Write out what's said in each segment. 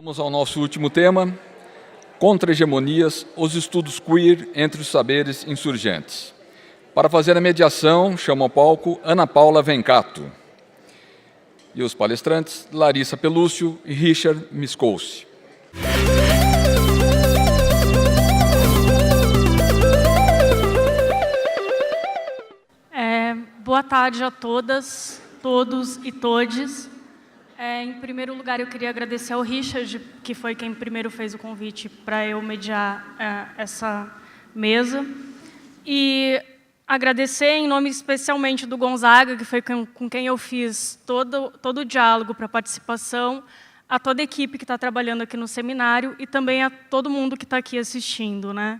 Vamos ao nosso último tema, contra-hegemonias, os estudos queer entre os saberes insurgentes. Para fazer a mediação, chamo ao palco Ana Paula Vencato. E os palestrantes, Larissa Pelúcio e Richard Miskolci. Boa tarde a todas, todos e todes. Em primeiro lugar, eu queria agradecer ao Richard, que foi quem primeiro fez o convite para eu mediar essa mesa. E agradecer em nome especialmente do Gonzaga, que foi com quem eu fiz todo o diálogo para a participação, a toda a equipe que está trabalhando aqui no seminário e também a todo mundo que está aqui assistindo, né?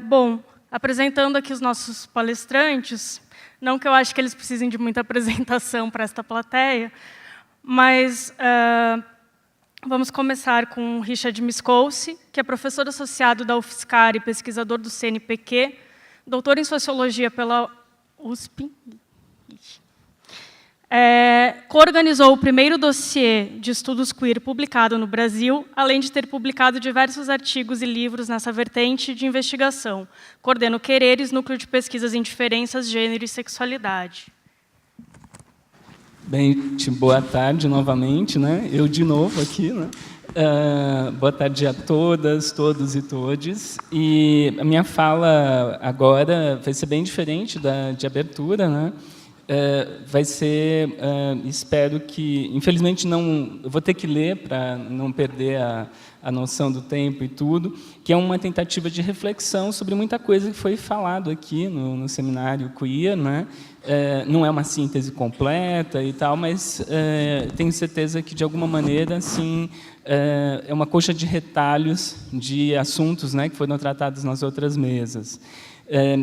Bom, apresentando aqui os nossos palestrantes, não que eu acho que eles precisem de muita apresentação para esta plateia, mas vamos começar com o Richard Miskolci, que é professor associado da UFSCar e pesquisador do CNPq, doutor em Sociologia pela USP, coorganizou o primeiro dossiê de estudos queer publicado no Brasil, além de ter publicado diversos artigos e livros nessa vertente de investigação. Coordena o Quereres, Núcleo de Pesquisas em Diferenças, Gênero e Sexualidade. Bem, boa tarde novamente, né? Eu de novo aqui, né? Boa tarde a todas, todos e todes. E a minha fala agora vai ser bem diferente de abertura, né? Vai ser, espero que, infelizmente não, eu vou ter que ler para não perder a noção do tempo e tudo, que é uma tentativa de reflexão sobre muita coisa que foi falado aqui no seminário queer, né? Não é uma síntese completa e tal, mas tenho certeza que de alguma maneira, assim, é uma coxa de retalhos de assuntos, né, que foram tratados nas outras mesas.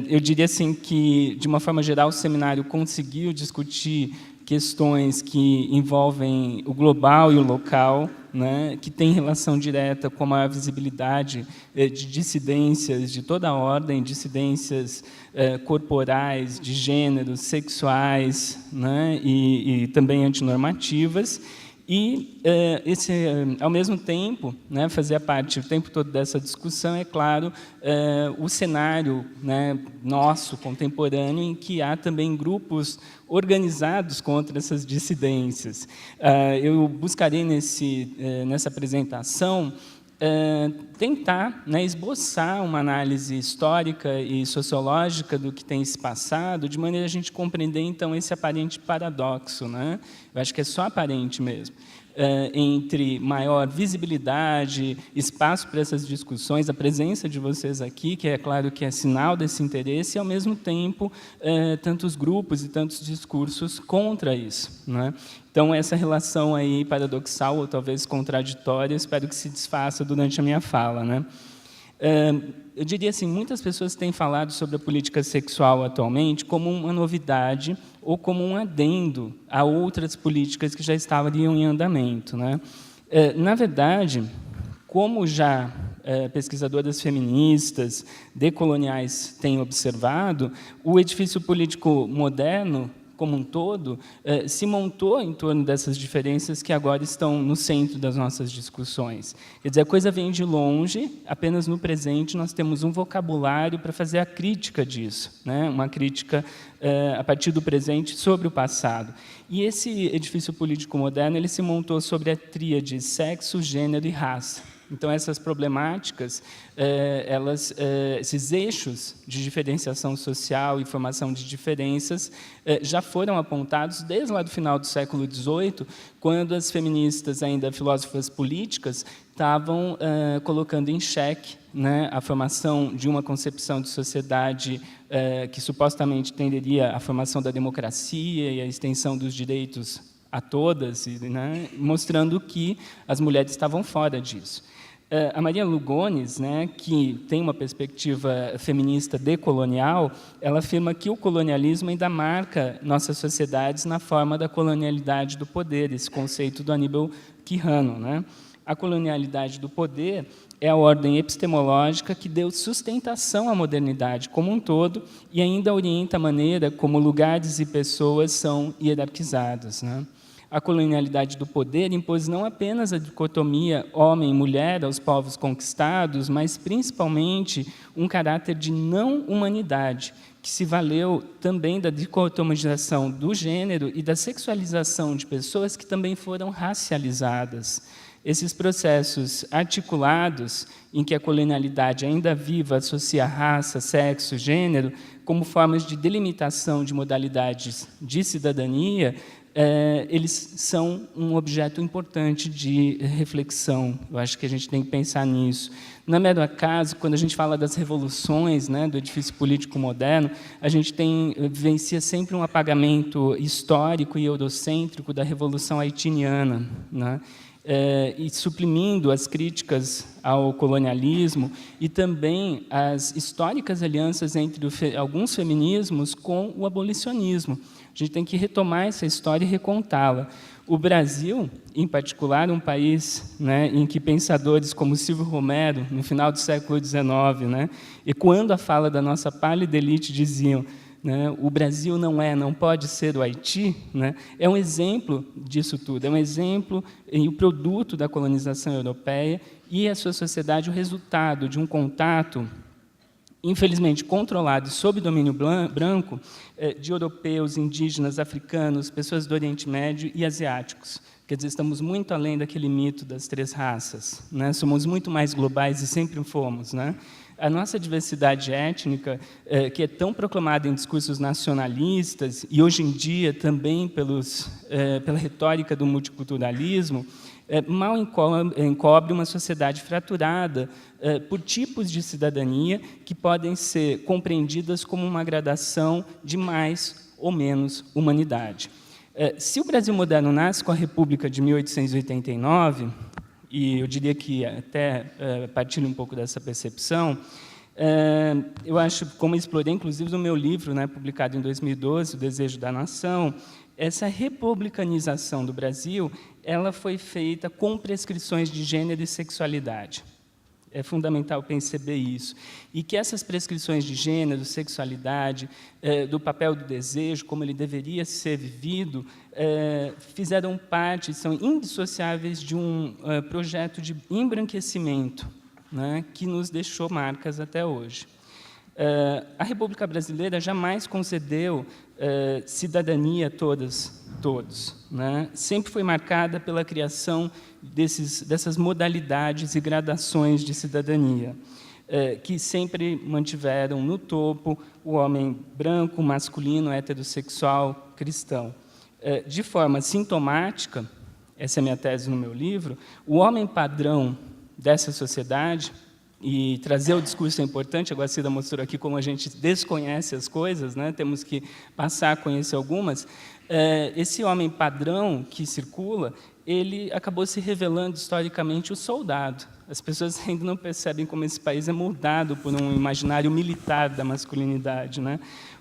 Eu diria assim que, de uma forma geral, o seminário conseguiu discutir questões que envolvem o global e o local, né, que tem relação direta com a maior visibilidade de dissidências de toda a ordem, dissidências corporais, de gêneros, sexuais, né, e também antinormativas. E, ao mesmo tempo, né, fazia parte o tempo todo dessa discussão, é claro, o cenário, né, nosso, contemporâneo, em que há também grupos organizados contra essas dissidências. Eu buscarei, nessa apresentação, tentar, né, esboçar uma análise histórica e sociológica do que tem se passado, de maneira a gente compreender, então, esse aparente paradoxo, né? Eu acho que é só aparente mesmo, entre maior visibilidade, espaço para essas discussões, a presença de vocês aqui, que é claro que é sinal desse interesse, e, ao mesmo tempo, tantos grupos e tantos discursos contra isso, né? Então, essa relação aí paradoxal, ou talvez contraditória, espero que se desfaça durante a minha fala, né? Eu diria assim, muitas pessoas têm falado sobre a política sexual atualmente como uma novidade ou como um adendo a outras políticas que já estariam em andamento, né? Na verdade, como já pesquisadoras feministas, decoloniais têm observado, o edifício político moderno, como um todo, se montou em torno dessas diferenças que agora estão no centro das nossas discussões. Quer dizer, a coisa vem de longe, apenas no presente nós temos um vocabulário para fazer a crítica disso, né? Uma crítica a partir do presente sobre o passado. E esse edifício político moderno ele se montou sobre a tríade sexo, gênero e raça. Então, essas problemáticas, esses eixos de diferenciação social e formação de diferenças já foram apontados desde lá do final do século XVIII, quando as feministas, ainda filósofas políticas, estavam colocando em xeque, né, a formação de uma concepção de sociedade que supostamente tenderia à formação da democracia e à extensão dos direitos a todas, né, mostrando que as mulheres estavam fora disso. A Maria Lugones, né, que tem uma perspectiva feminista decolonial, ela afirma que o colonialismo ainda marca nossas sociedades na forma da colonialidade do poder, esse conceito do Aníbal Quijano, né? A colonialidade do poder é a ordem epistemológica que deu sustentação à modernidade como um todo e ainda orienta a maneira como lugares e pessoas são hierarquizados, né? A colonialidade do poder impôs não apenas a dicotomia homem e mulher aos povos conquistados, mas, principalmente, um caráter de não-humanidade, que se valeu também da dicotomização do gênero e da sexualização de pessoas que também foram racializadas. Esses processos articulados, em que a colonialidade ainda viva associa raça, sexo, gênero, como formas de delimitação de modalidades de cidadania, eles são um objeto importante de reflexão. Eu acho que a gente tem que pensar nisso. Não é mero acaso, quando a gente fala das revoluções, né, do edifício político moderno, a gente vivencia sempre um apagamento histórico e eurocêntrico da Revolução Haitiana, né? E suprimindo as críticas ao colonialismo e também as históricas alianças entre alguns feminismos com o abolicionismo. A gente tem que retomar essa história e recontá-la. O Brasil, em particular, um país, né, em que pensadores como Silvio Romero, no final do século XIX, né, ecoando a fala da nossa pálida elite, diziam, né, o Brasil não pode ser o Haiti, né, é um exemplo disso tudo, é um exemplo e o produto da colonização europeia e a sua sociedade o resultado de um contato, infelizmente controlado e sob domínio branco, de europeus, indígenas, africanos, pessoas do Oriente Médio e asiáticos. Quer dizer, estamos muito além daquele mito das 3 raças, né? Somos muito mais globais e sempre fomos, né? A nossa diversidade étnica, que é tão proclamada em discursos nacionalistas e, hoje em dia, também pela retórica do multiculturalismo, mal encobre uma sociedade fraturada por tipos de cidadania que podem ser compreendidas como uma gradação de mais ou menos humanidade. Se o Brasil moderno nasce com a República de 1889, e eu diria que até partilho um pouco dessa percepção, eu acho, como eu explorei, inclusive, no meu livro, né, publicado em 2012, O Desejo da Nação, essa republicanização do Brasil, ela foi feita com prescrições de gênero e sexualidade. É fundamental perceber isso. E que essas prescrições de gênero, sexualidade, do papel do desejo, como ele deveria ser vivido, fizeram parte, são indissociáveis de um projeto de embranquecimento, né, que nos deixou marcas até hoje. A República Brasileira jamais concedeu cidadania a todos, né? Sempre foi marcada pela criação dessas modalidades e gradações de cidadania, que sempre mantiveram no topo o homem branco, masculino, heterossexual, cristão. De forma sintomática, essa é a minha tese no meu livro, o homem padrão dessa sociedade, e trazer o discurso é importante, a Guacira mostrou aqui como a gente desconhece as coisas, né? Temos que passar a conhecer algumas. Esse homem padrão que circula, ele acabou se revelando historicamente o soldado. As pessoas ainda não percebem como esse país é moldado por um imaginário militar da masculinidade, né?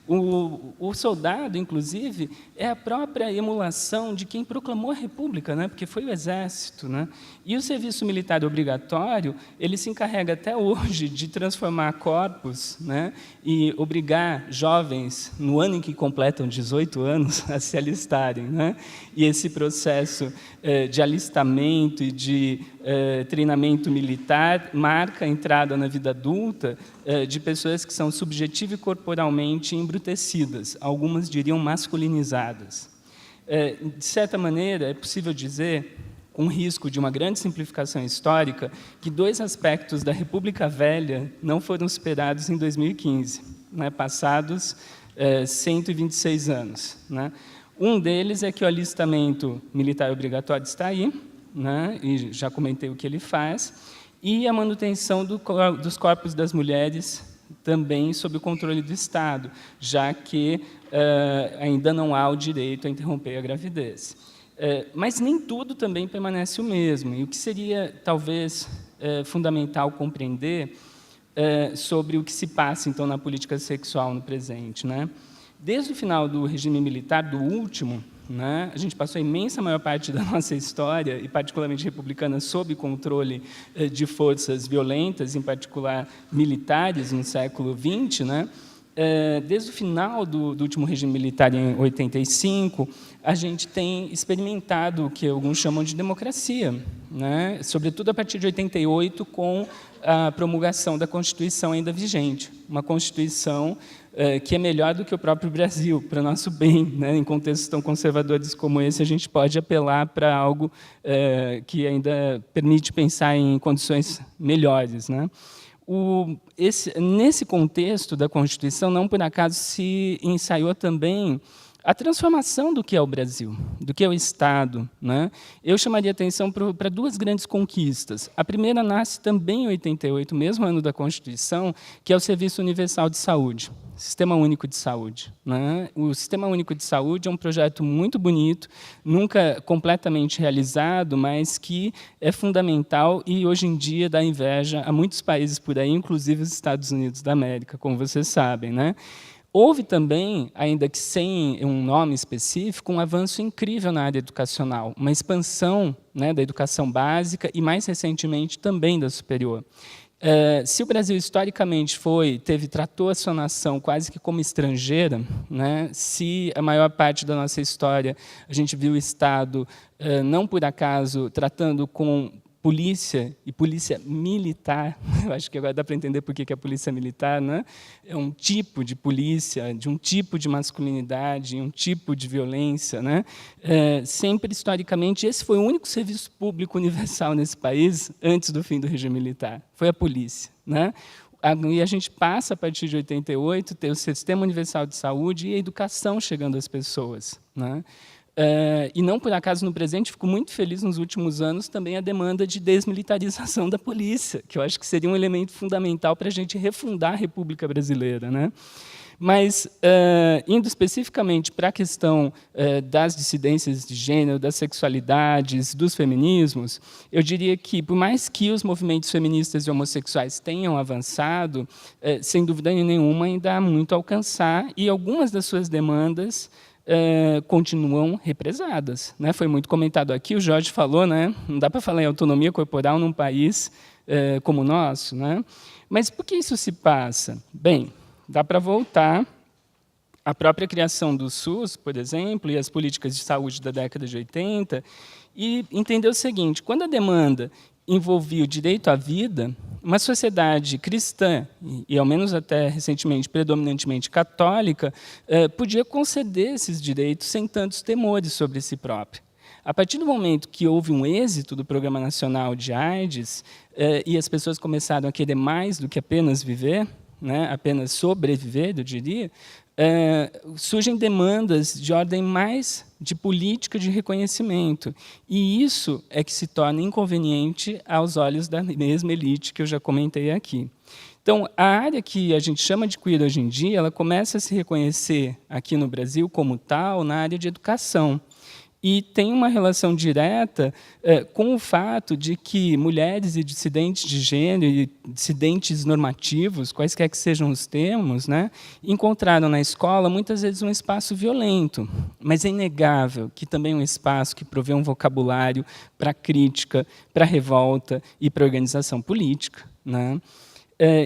O soldado, inclusive, é a própria emulação de quem proclamou a República, né? Porque foi o Exército, né? E o serviço militar obrigatório, ele se encarrega até hoje de transformar corpos, né? E obrigar jovens, no ano em que completam 18 anos, a se alistarem, né? E esse processo de alistamento e de treinamento militar marca a entrada na vida adulta de pessoas que são subjetiva e corporalmente embrutecidas, algumas diriam masculinizadas. De certa maneira, é possível dizer, com risco de uma grande simplificação histórica, que 2 aspectos da República Velha não foram superados em 2015, né, passados 126 anos. Né? Um deles é que o alistamento militar obrigatório está aí, né, e já comentei o que ele faz, e a manutenção dos corpos das mulheres também sob o controle do Estado, já que ainda não há o direito a interromper a gravidez. Mas nem tudo também permanece o mesmo, e o que seria, talvez, fundamental compreender sobre o que se passa, então, na política sexual no presente, né? Desde o final do regime militar, do último, né, a gente passou a imensa maior parte da nossa história, e particularmente republicana, sob controle de forças violentas, em particular militares, no século XX, né, desde o final do último regime militar, em 85, a gente tem experimentado o que alguns chamam de democracia, né? Sobretudo a partir de 88, com a promulgação da Constituição ainda vigente, uma Constituição que é melhor do que o próprio Brasil, para nosso bem, né? Em contextos tão conservadores como esse, a gente pode apelar para algo que ainda permite pensar em condições melhores, né? Nesse contexto da Constituição, não por acaso se ensaiou também a transformação do que é o Brasil, do que é o Estado, né? Eu chamaria atenção para duas grandes conquistas. A primeira nasce também em 88, mesmo ano da Constituição, que é o Serviço Universal de Saúde, Sistema Único de Saúde, né? O Sistema Único de Saúde é um projeto muito bonito, nunca completamente realizado, mas que é fundamental e, hoje em dia, dá inveja a muitos países por aí, inclusive os Estados Unidos da América, como vocês sabem, né? Houve também, ainda que sem um nome específico, um avanço incrível na área educacional, uma expansão, né, da educação básica e, mais recentemente, também da superior. Se o Brasil, historicamente, tratou a sua nação quase que como estrangeira, né, se a maior parte da nossa história a gente viu o Estado, não por acaso, tratando com polícia e polícia militar, eu acho que agora dá para entender por que é polícia militar, né? É um tipo de polícia, de um tipo de masculinidade, um tipo de violência, né? Sempre, historicamente, esse foi o único serviço público universal nesse país antes do fim do regime militar, foi a polícia, né? E a gente passa, a partir de 88, a ter o Sistema Universal de Saúde e a educação chegando às pessoas, né? E não por acaso, no presente, fico muito feliz nos últimos anos também a demanda de desmilitarização da polícia, que eu acho que seria um elemento fundamental para a gente refundar a República Brasileira, né? Mas, indo especificamente para a questão das dissidências de gênero, das sexualidades, dos feminismos, eu diria que, por mais que os movimentos feministas e homossexuais tenham avançado, sem dúvida nenhuma, ainda há muito a alcançar, e algumas das suas demandas continuam represadas, né? Foi muito comentado aqui, o Jorge falou, né? Não dá para falar em autonomia corporal num país como o nosso, né? Mas por que isso se passa? Bem, dá para voltar à própria criação do SUS, por exemplo, e as políticas de saúde da década de 80, e entender o seguinte: quando a demanda envolvia o direito à vida, uma sociedade cristã, e ao menos até recentemente predominantemente católica, podia conceder esses direitos sem tantos temores sobre si própria. A partir do momento que houve um êxito do Programa Nacional de AIDS, e as pessoas começaram a querer mais do que apenas viver, né, apenas sobreviver, eu diria, surgem demandas de ordem mais de política de reconhecimento. E isso é que se torna inconveniente aos olhos da mesma elite que eu já comentei aqui. Então, a área que a gente chama de queer hoje em dia, ela começa a se reconhecer aqui no Brasil como tal na área de educação. E tem uma relação direta com o fato de que mulheres e dissidentes de gênero e dissidentes normativos, quaisquer que sejam os termos, né, encontraram na escola muitas vezes um espaço violento, mas é inegável que também é um espaço que provê um vocabulário para crítica, para revolta e para organização política, né?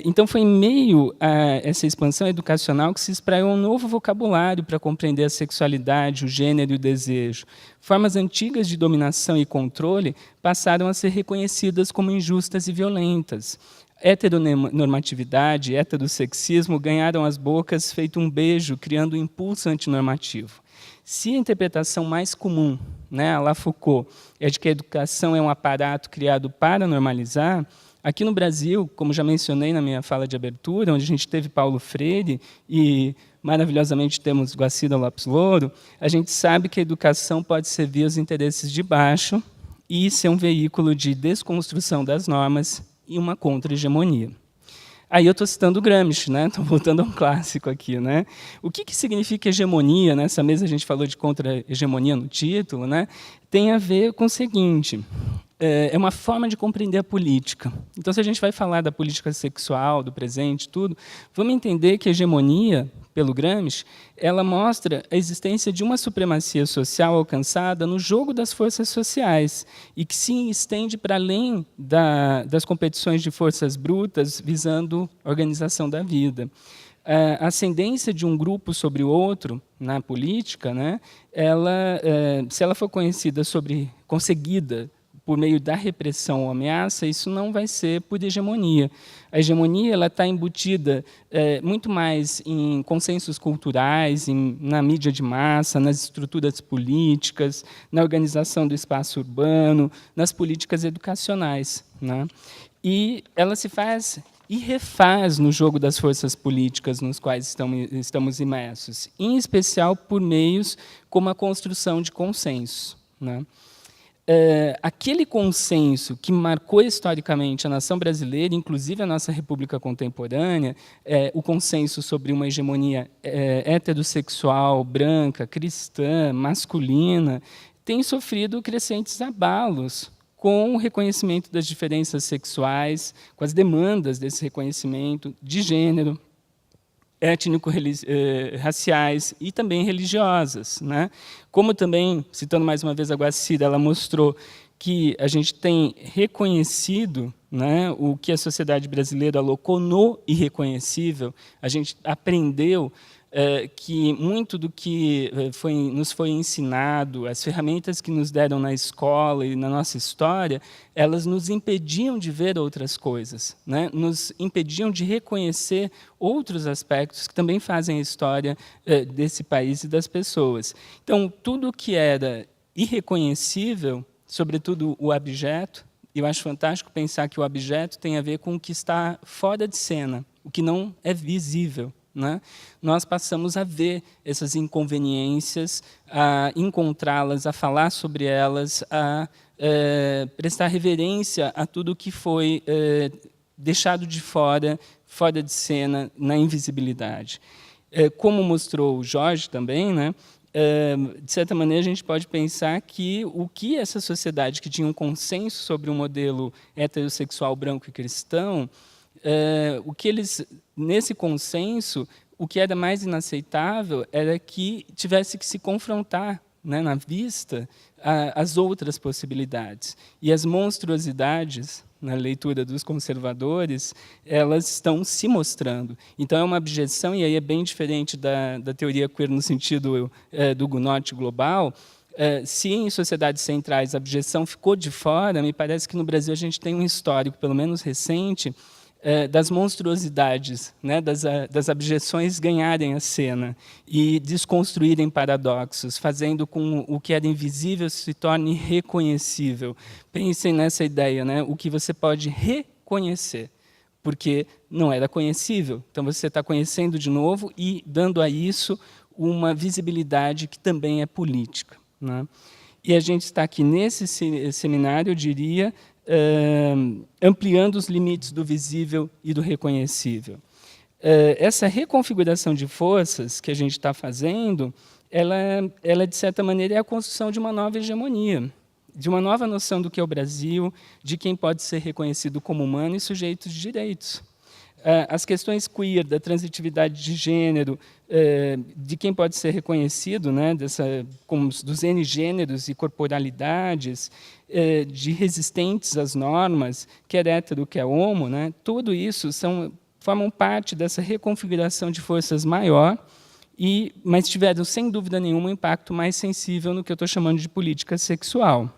Então, foi em meio a essa expansão educacional que se espraiou um novo vocabulário para compreender a sexualidade, o gênero e o desejo. Formas antigas de dominação e controle passaram a ser reconhecidas como injustas e violentas. Heteronormatividade, heterossexismo ganharam as bocas feito um beijo, criando um impulso antinormativo. Se a interpretação mais comum, né, a la Foucault, é de que a educação é um aparato criado para normalizar, aqui no Brasil, como já mencionei na minha fala de abertura, onde a gente teve Paulo Freire e, maravilhosamente, temos Guacira Lopes Louro, a gente sabe que a educação pode servir aos interesses de baixo e ser um veículo de desconstrução das normas e uma contra-hegemonia. Aí eu estou citando Gramsci, né? Estou voltando a um clássico aqui, né? O que significa hegemonia? Nessa mesa a gente falou de contra-hegemonia no título, né? Tem a ver com o seguinte: é uma forma de compreender a política. Então, se a gente vai falar da política sexual, do presente, tudo, vamos entender que a hegemonia, pelo Gramsci, ela mostra a existência de uma supremacia social alcançada no jogo das forças sociais e que se estende para além das competições de forças brutas visando a organização da vida. a ascendência de um grupo sobre o outro na política, né, se ela for conseguida por meio da repressão ou ameaça, isso não vai ser por hegemonia. A hegemonia está embutida muito mais em consensos culturais, na mídia de massa, nas estruturas políticas, na organização do espaço urbano, nas políticas educacionais, né? E ela se faz e refaz no jogo das forças políticas nos quais estamos imersos, em especial por meios como a construção de consenso, né? Aquele consenso que marcou historicamente a nação brasileira, inclusive a nossa república contemporânea, o consenso sobre uma hegemonia heterossexual, branca, cristã, masculina, tem sofrido crescentes abalos com o reconhecimento das diferenças sexuais, com as demandas desse reconhecimento de gênero, étnico-raciais e também religiosas, né? Como também, citando mais uma vez a Guacira, ela mostrou que a gente tem reconhecido, né, o que a sociedade brasileira alocou no irreconhecível. A gente aprendeu que muito do que nos foi ensinado, as ferramentas que nos deram na escola e na nossa história, elas nos impediam de ver outras coisas, né? Nos impediam de reconhecer outros aspectos que também fazem a história desse país e das pessoas. Então, tudo que era irreconhecível, sobretudo o abjeto, eu acho fantástico pensar que o abjeto tem a ver com o que está fora de cena, o que não é visível, né? Nós passamos a ver essas inconveniências, a encontrá-las, a falar sobre elas, a prestar reverência a tudo que foi deixado de fora de cena, na invisibilidade. Como mostrou o Jorge também, né, de certa maneira, a gente pode pensar que o que essa sociedade que tinha um consenso sobre um modelo heterossexual branco e cristão, o que eles, nesse consenso, o que era mais inaceitável era que tivesse que se confrontar, né, na vista as outras possibilidades. E as monstruosidades, na leitura dos conservadores, elas estão se mostrando. Então, é uma abjeção, e aí é bem diferente da teoria queer no sentido do Gnot global. Se em sociedades centrais a abjeção ficou de fora, me parece que no Brasil a gente tem um histórico, pelo menos recente, das monstruosidades, né, das abjeções ganharem a cena e desconstruírem paradoxos, fazendo com o que era invisível se torne reconhecível. Pensem nessa ideia, né, o que você pode reconhecer, porque não era conhecível. Então, você está conhecendo de novo e dando a isso uma visibilidade que também é política, né? E a gente está aqui nesse seminário, eu diria, ampliando os limites do visível e do reconhecível. Essa reconfiguração de forças que a gente está fazendo, ela, de certa maneira, é a construção de uma nova hegemonia, de uma nova noção do que é o Brasil, de quem pode ser reconhecido como humano e sujeito de direitos. As questões queer, da transitividade de gênero, de quem pode ser reconhecido, né, como dos N gêneros e corporalidades, de resistentes às normas, quer hétero, quer homo, né, tudo isso formam parte dessa reconfiguração de forças maior, mas tiveram, sem dúvida nenhuma, um impacto mais sensível no que eu estou chamando de política sexual.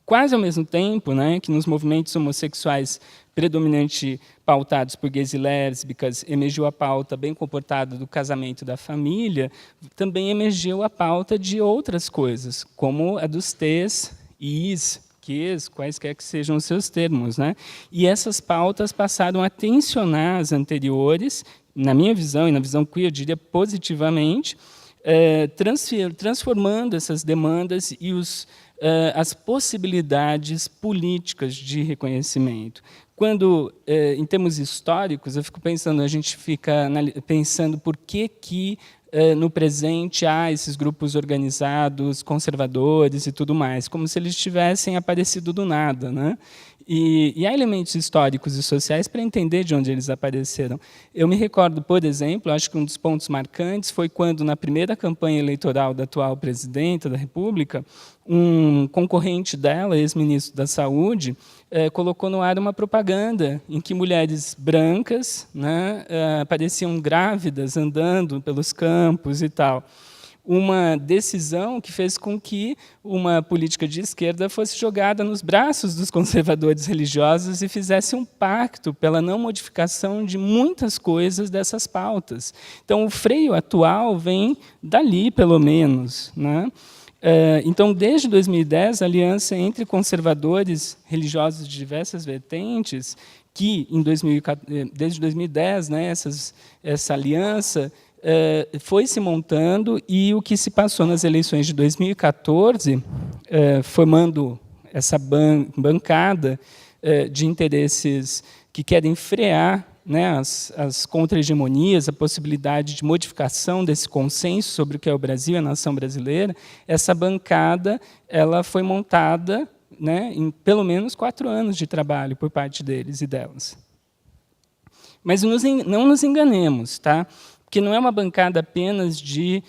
Quase ao mesmo tempo, né, que nos movimentos homossexuais predominantemente pautados por gays e lésbicas, emergiu a pauta bem comportada do casamento e da família, também emergiu a pauta de outras coisas, como a dos T's, Is, Qs, quaisquer que sejam os seus termos, né? E essas pautas passaram a tensionar as anteriores, na minha visão e na visão queer, eu diria positivamente, transformando essas demandas e as possibilidades políticas de reconhecimento. Quando, em termos históricos, eu fico pensando, a gente fica pensando por que no presente há esses grupos organizados, conservadores e tudo mais, como se eles tivessem aparecido do nada, né? E há elementos históricos e sociais para entender de onde eles apareceram. Eu me recordo, por exemplo, acho que um dos pontos marcantes foi quando, na primeira campanha eleitoral da atual presidenta da República, um concorrente dela, ex-ministro da Saúde, colocou no ar uma propaganda em que mulheres brancas, né, apareciam grávidas andando pelos campos e tal. Uma decisão que fez com que uma política de esquerda fosse jogada nos braços dos conservadores religiosos e fizesse um pacto pela não modificação de muitas coisas dessas pautas. Então, o freio atual vem dali, pelo menos, né? Então, desde 2010, a aliança entre conservadores religiosos de diversas vertentes, que, desde 2010, né, essa aliança foi se montando, e o que se passou nas eleições de 2014, formando essa bancada de interesses que querem frear, né, as contra-hegemonias, a possibilidade de modificação desse consenso sobre o que é o Brasil, a nação brasileira. Essa bancada ela foi montada, né, em pelo menos 4 anos de trabalho por parte deles e delas. Mas não nos enganemos, tá? Porque não é uma bancada apenas de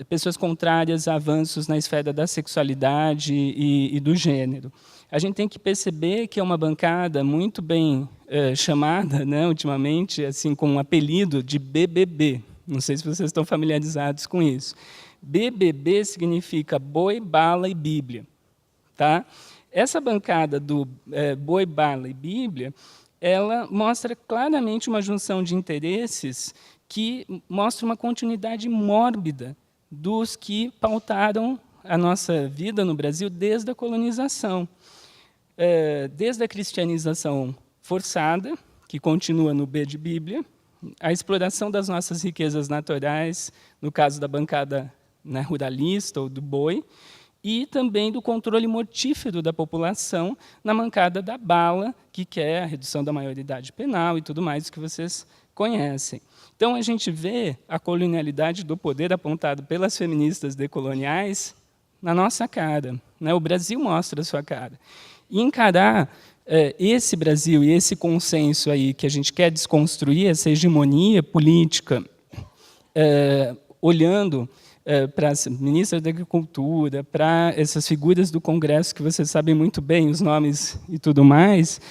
pessoas contrárias a avanços na esfera da sexualidade e do gênero. A gente tem que perceber que é uma bancada muito bem chamada, né, ultimamente, assim, com um apelido de BBB. Não sei se vocês estão familiarizados com isso. BBB significa boi, bala e Bíblia. Tá? Essa bancada do boi, bala e Bíblia, ela mostra claramente uma junção de interesses que mostra uma continuidade mórbida dos que pautaram a nossa vida no Brasil desde a colonização. Desde a cristianização forçada, que continua no B de Bíblia, a exploração das nossas riquezas naturais, no caso da bancada, né, ruralista ou do boi, e também do controle mortífero da população na bancada da bala, que quer a redução da maioridade penal e tudo mais que vocês conhecem. Então, a gente vê a colonialidade do poder apontado pelas feministas decoloniais na nossa cara, né? O Brasil mostra a sua cara. E encarar esse Brasil e esse consenso aí que a gente quer desconstruir, essa hegemonia política, olhando para a ministra da Agricultura, para essas figuras do Congresso, que vocês sabem muito bem, os nomes e tudo mais,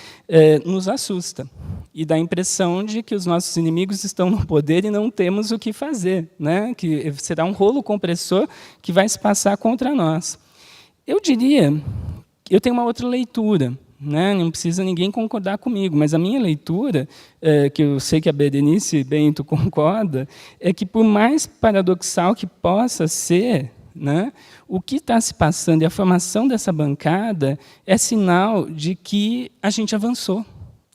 nos assusta. E dá a impressão de que os nossos inimigos estão no poder e não temos o que fazer, né? Que será um rolo compressor que vai se passar contra nós. Eu diria, eu tenho uma outra leitura, né? Não precisa ninguém concordar comigo, mas a minha leitura, que eu sei que a Berenice Bento concorda, é que, por mais paradoxal que possa ser, né, o que está se passando e a formação dessa bancada é sinal de que a gente avançou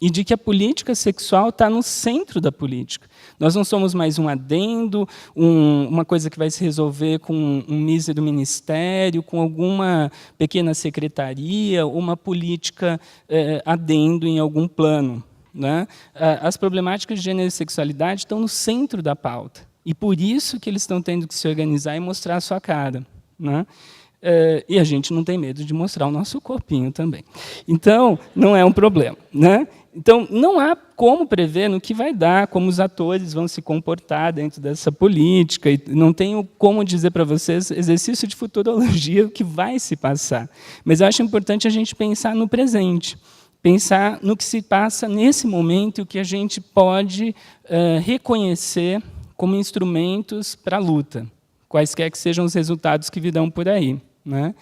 e de que a política sexual está no centro da política. Nós não somos mais um adendo, uma coisa que vai se resolver com um mísero ministério, com alguma pequena secretaria, uma política adendo em algum plano, né? As problemáticas de gênero e sexualidade estão no centro da pauta. E por isso que eles estão tendo que se organizar e mostrar a sua cara, né? E a gente não tem medo de mostrar o nosso corpinho também. Então, não é um problema, né? Então, não há como prever no que vai dar, como os atores vão se comportar dentro dessa política, e não tenho como dizer para vocês, exercício de futurologia, o que vai se passar. Mas eu acho importante a gente pensar no presente, pensar no que se passa nesse momento e o que a gente pode reconhecer como instrumentos para a luta, quaisquer que sejam os resultados que virão por aí, né?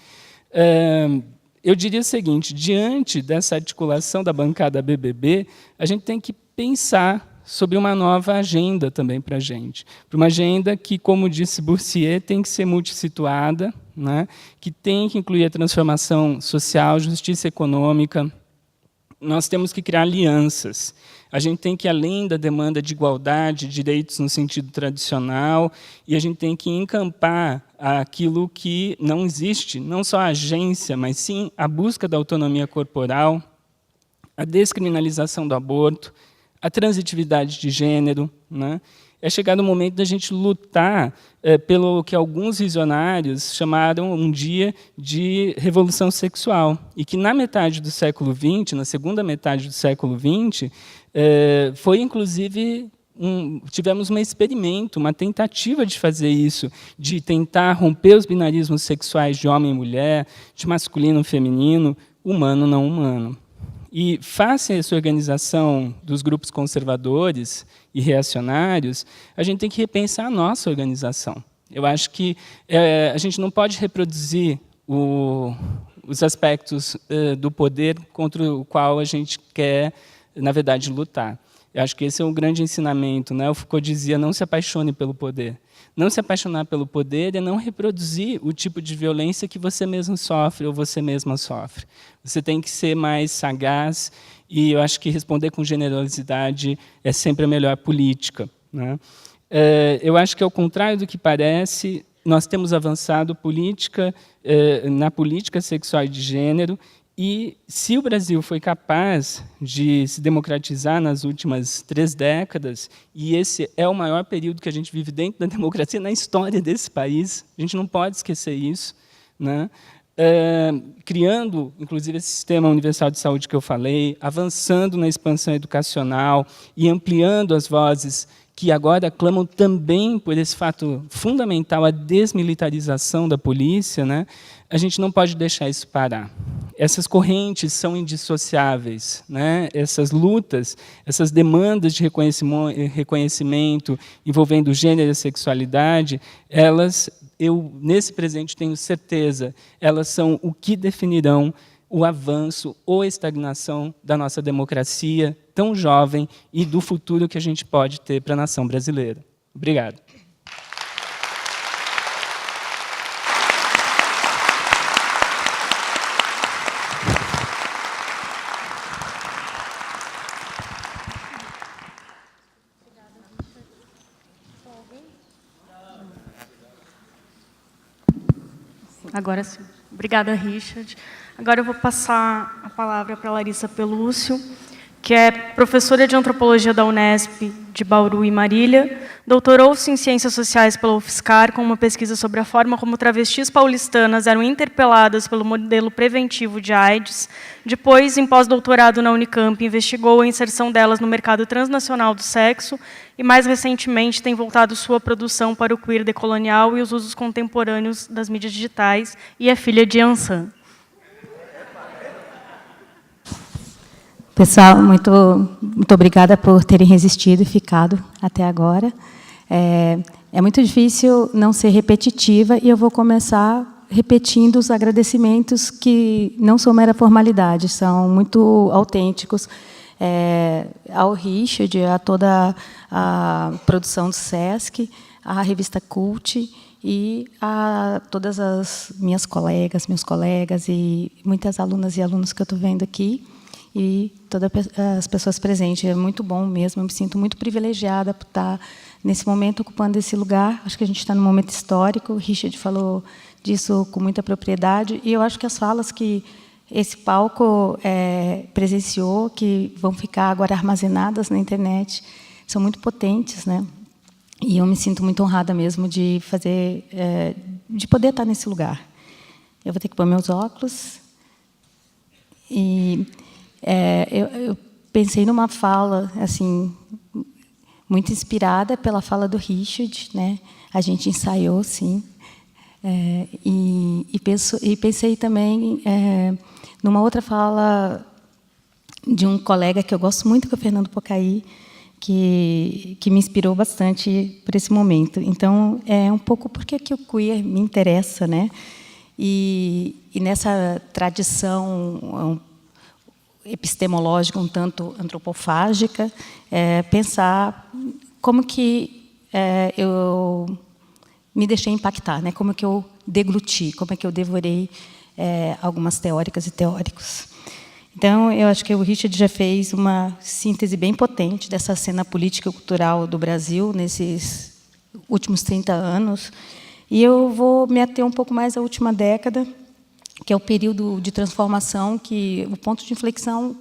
Eu diria o seguinte, diante dessa articulação da bancada BBB, a gente tem que pensar sobre uma nova agenda também para a gente. Para uma agenda que, como disse Boursier, tem que ser multissituada, né? Que tem que incluir a transformação social, justiça econômica. Nós temos que criar alianças. A gente tem que ir além da demanda de igualdade, direitos no sentido tradicional, e a gente tem que encampar aquilo que não existe, não só a agência, mas sim a busca da autonomia corporal, a descriminalização do aborto, a transitividade de gênero, né? é chegado o momento da gente lutar pelo que alguns visionários chamaram um dia de revolução sexual, e que na metade do século XX, na segunda metade do século XX, foi inclusive tivemos um experimento, uma tentativa de fazer isso, de tentar romper os binarismos sexuais de homem e mulher, de masculino e feminino, humano não humano. E, face a essa organização dos grupos conservadores e reacionários, a gente tem que repensar a nossa organização. Eu acho que a gente não pode reproduzir os aspectos do poder contra o qual a gente quer, na verdade, lutar. Eu acho que esse é um grande ensinamento, né? O Foucault dizia, não se apaixone pelo poder. Não se apaixonar pelo poder é não reproduzir o tipo de violência que você mesmo sofre ou você mesma sofre. Você tem que ser mais sagaz, e eu acho que responder com generosidade é sempre a melhor política, né? Eu acho que, ao contrário do que parece, nós temos avançado na política sexual e de gênero. E, se o Brasil foi capaz de se democratizar nas últimas 3 décadas, e esse é o maior período que a gente vive dentro da democracia na história desse país, a gente não pode esquecer isso, né? Criando, inclusive, esse sistema universal de saúde que eu falei, avançando na expansão educacional e ampliando as vozes que agora clamam também por esse fato fundamental, a desmilitarização da polícia, né? A gente não pode deixar isso parar. Essas correntes são indissociáveis, né? Essas lutas, essas demandas de reconhecimento envolvendo gênero e sexualidade, eu, nesse presente, tenho certeza, elas são o que definirão o avanço ou a estagnação da nossa democracia tão jovem e do futuro que a gente pode ter para a nação brasileira. Obrigado. Agora sim. Obrigada, Richard. Agora eu vou passar a palavra para a Larissa Pelúcio, que é professora de Antropologia da Unesp de Bauru e Marília, doutorou-se em Ciências Sociais pela UFSCar, com uma pesquisa sobre a forma como travestis paulistanas eram interpeladas pelo modelo preventivo de AIDS. Depois, em pós-doutorado na Unicamp, investigou a inserção delas no mercado transnacional do sexo e, mais recentemente, tem voltado sua produção para o queer decolonial e os usos contemporâneos das mídias digitais, e é filha de Ansan. Pessoal, muito obrigada por terem resistido e ficado até agora. É muito difícil não ser repetitiva, e eu vou começar repetindo os agradecimentos que não são mera formalidade, são muito autênticos, ao Richard, a toda a produção do SESC, à revista Cult e a todas as minhas colegas, meus colegas e muitas alunas e alunos que eu estou vendo aqui, e todas as pessoas presentes. É muito bom mesmo, eu me sinto muito privilegiada por estar, nesse momento, ocupando esse lugar. Acho que a gente está num momento histórico, o Richard falou disso com muita propriedade, e eu acho que as falas que esse palco presenciou, que vão ficar agora armazenadas na internet, são muito potentes, né? E eu me sinto muito honrada mesmo de poder estar nesse lugar. Eu vou ter que pôr meus óculos. E eu pensei numa fala assim muito inspirada pela fala do Richard, né? A gente ensaiou, sim, e pensei também numa outra fala de um colega que eu gosto muito, que é o Fernando Pocaí, que me inspirou bastante por esse momento. Então, é um pouco porque que o queer me interessa, né? E nessa tradição epistemológica, um tanto antropofágica, pensar como que eu me deixei impactar, né? Como que eu degluti, como é que eu devorei algumas teóricas e teóricos. Então, eu acho que o Richard já fez uma síntese bem potente dessa cena política e cultural do Brasil nesses últimos 30 anos. E eu vou me ater um pouco mais à última década, que é o período de transformação, que o ponto de inflexão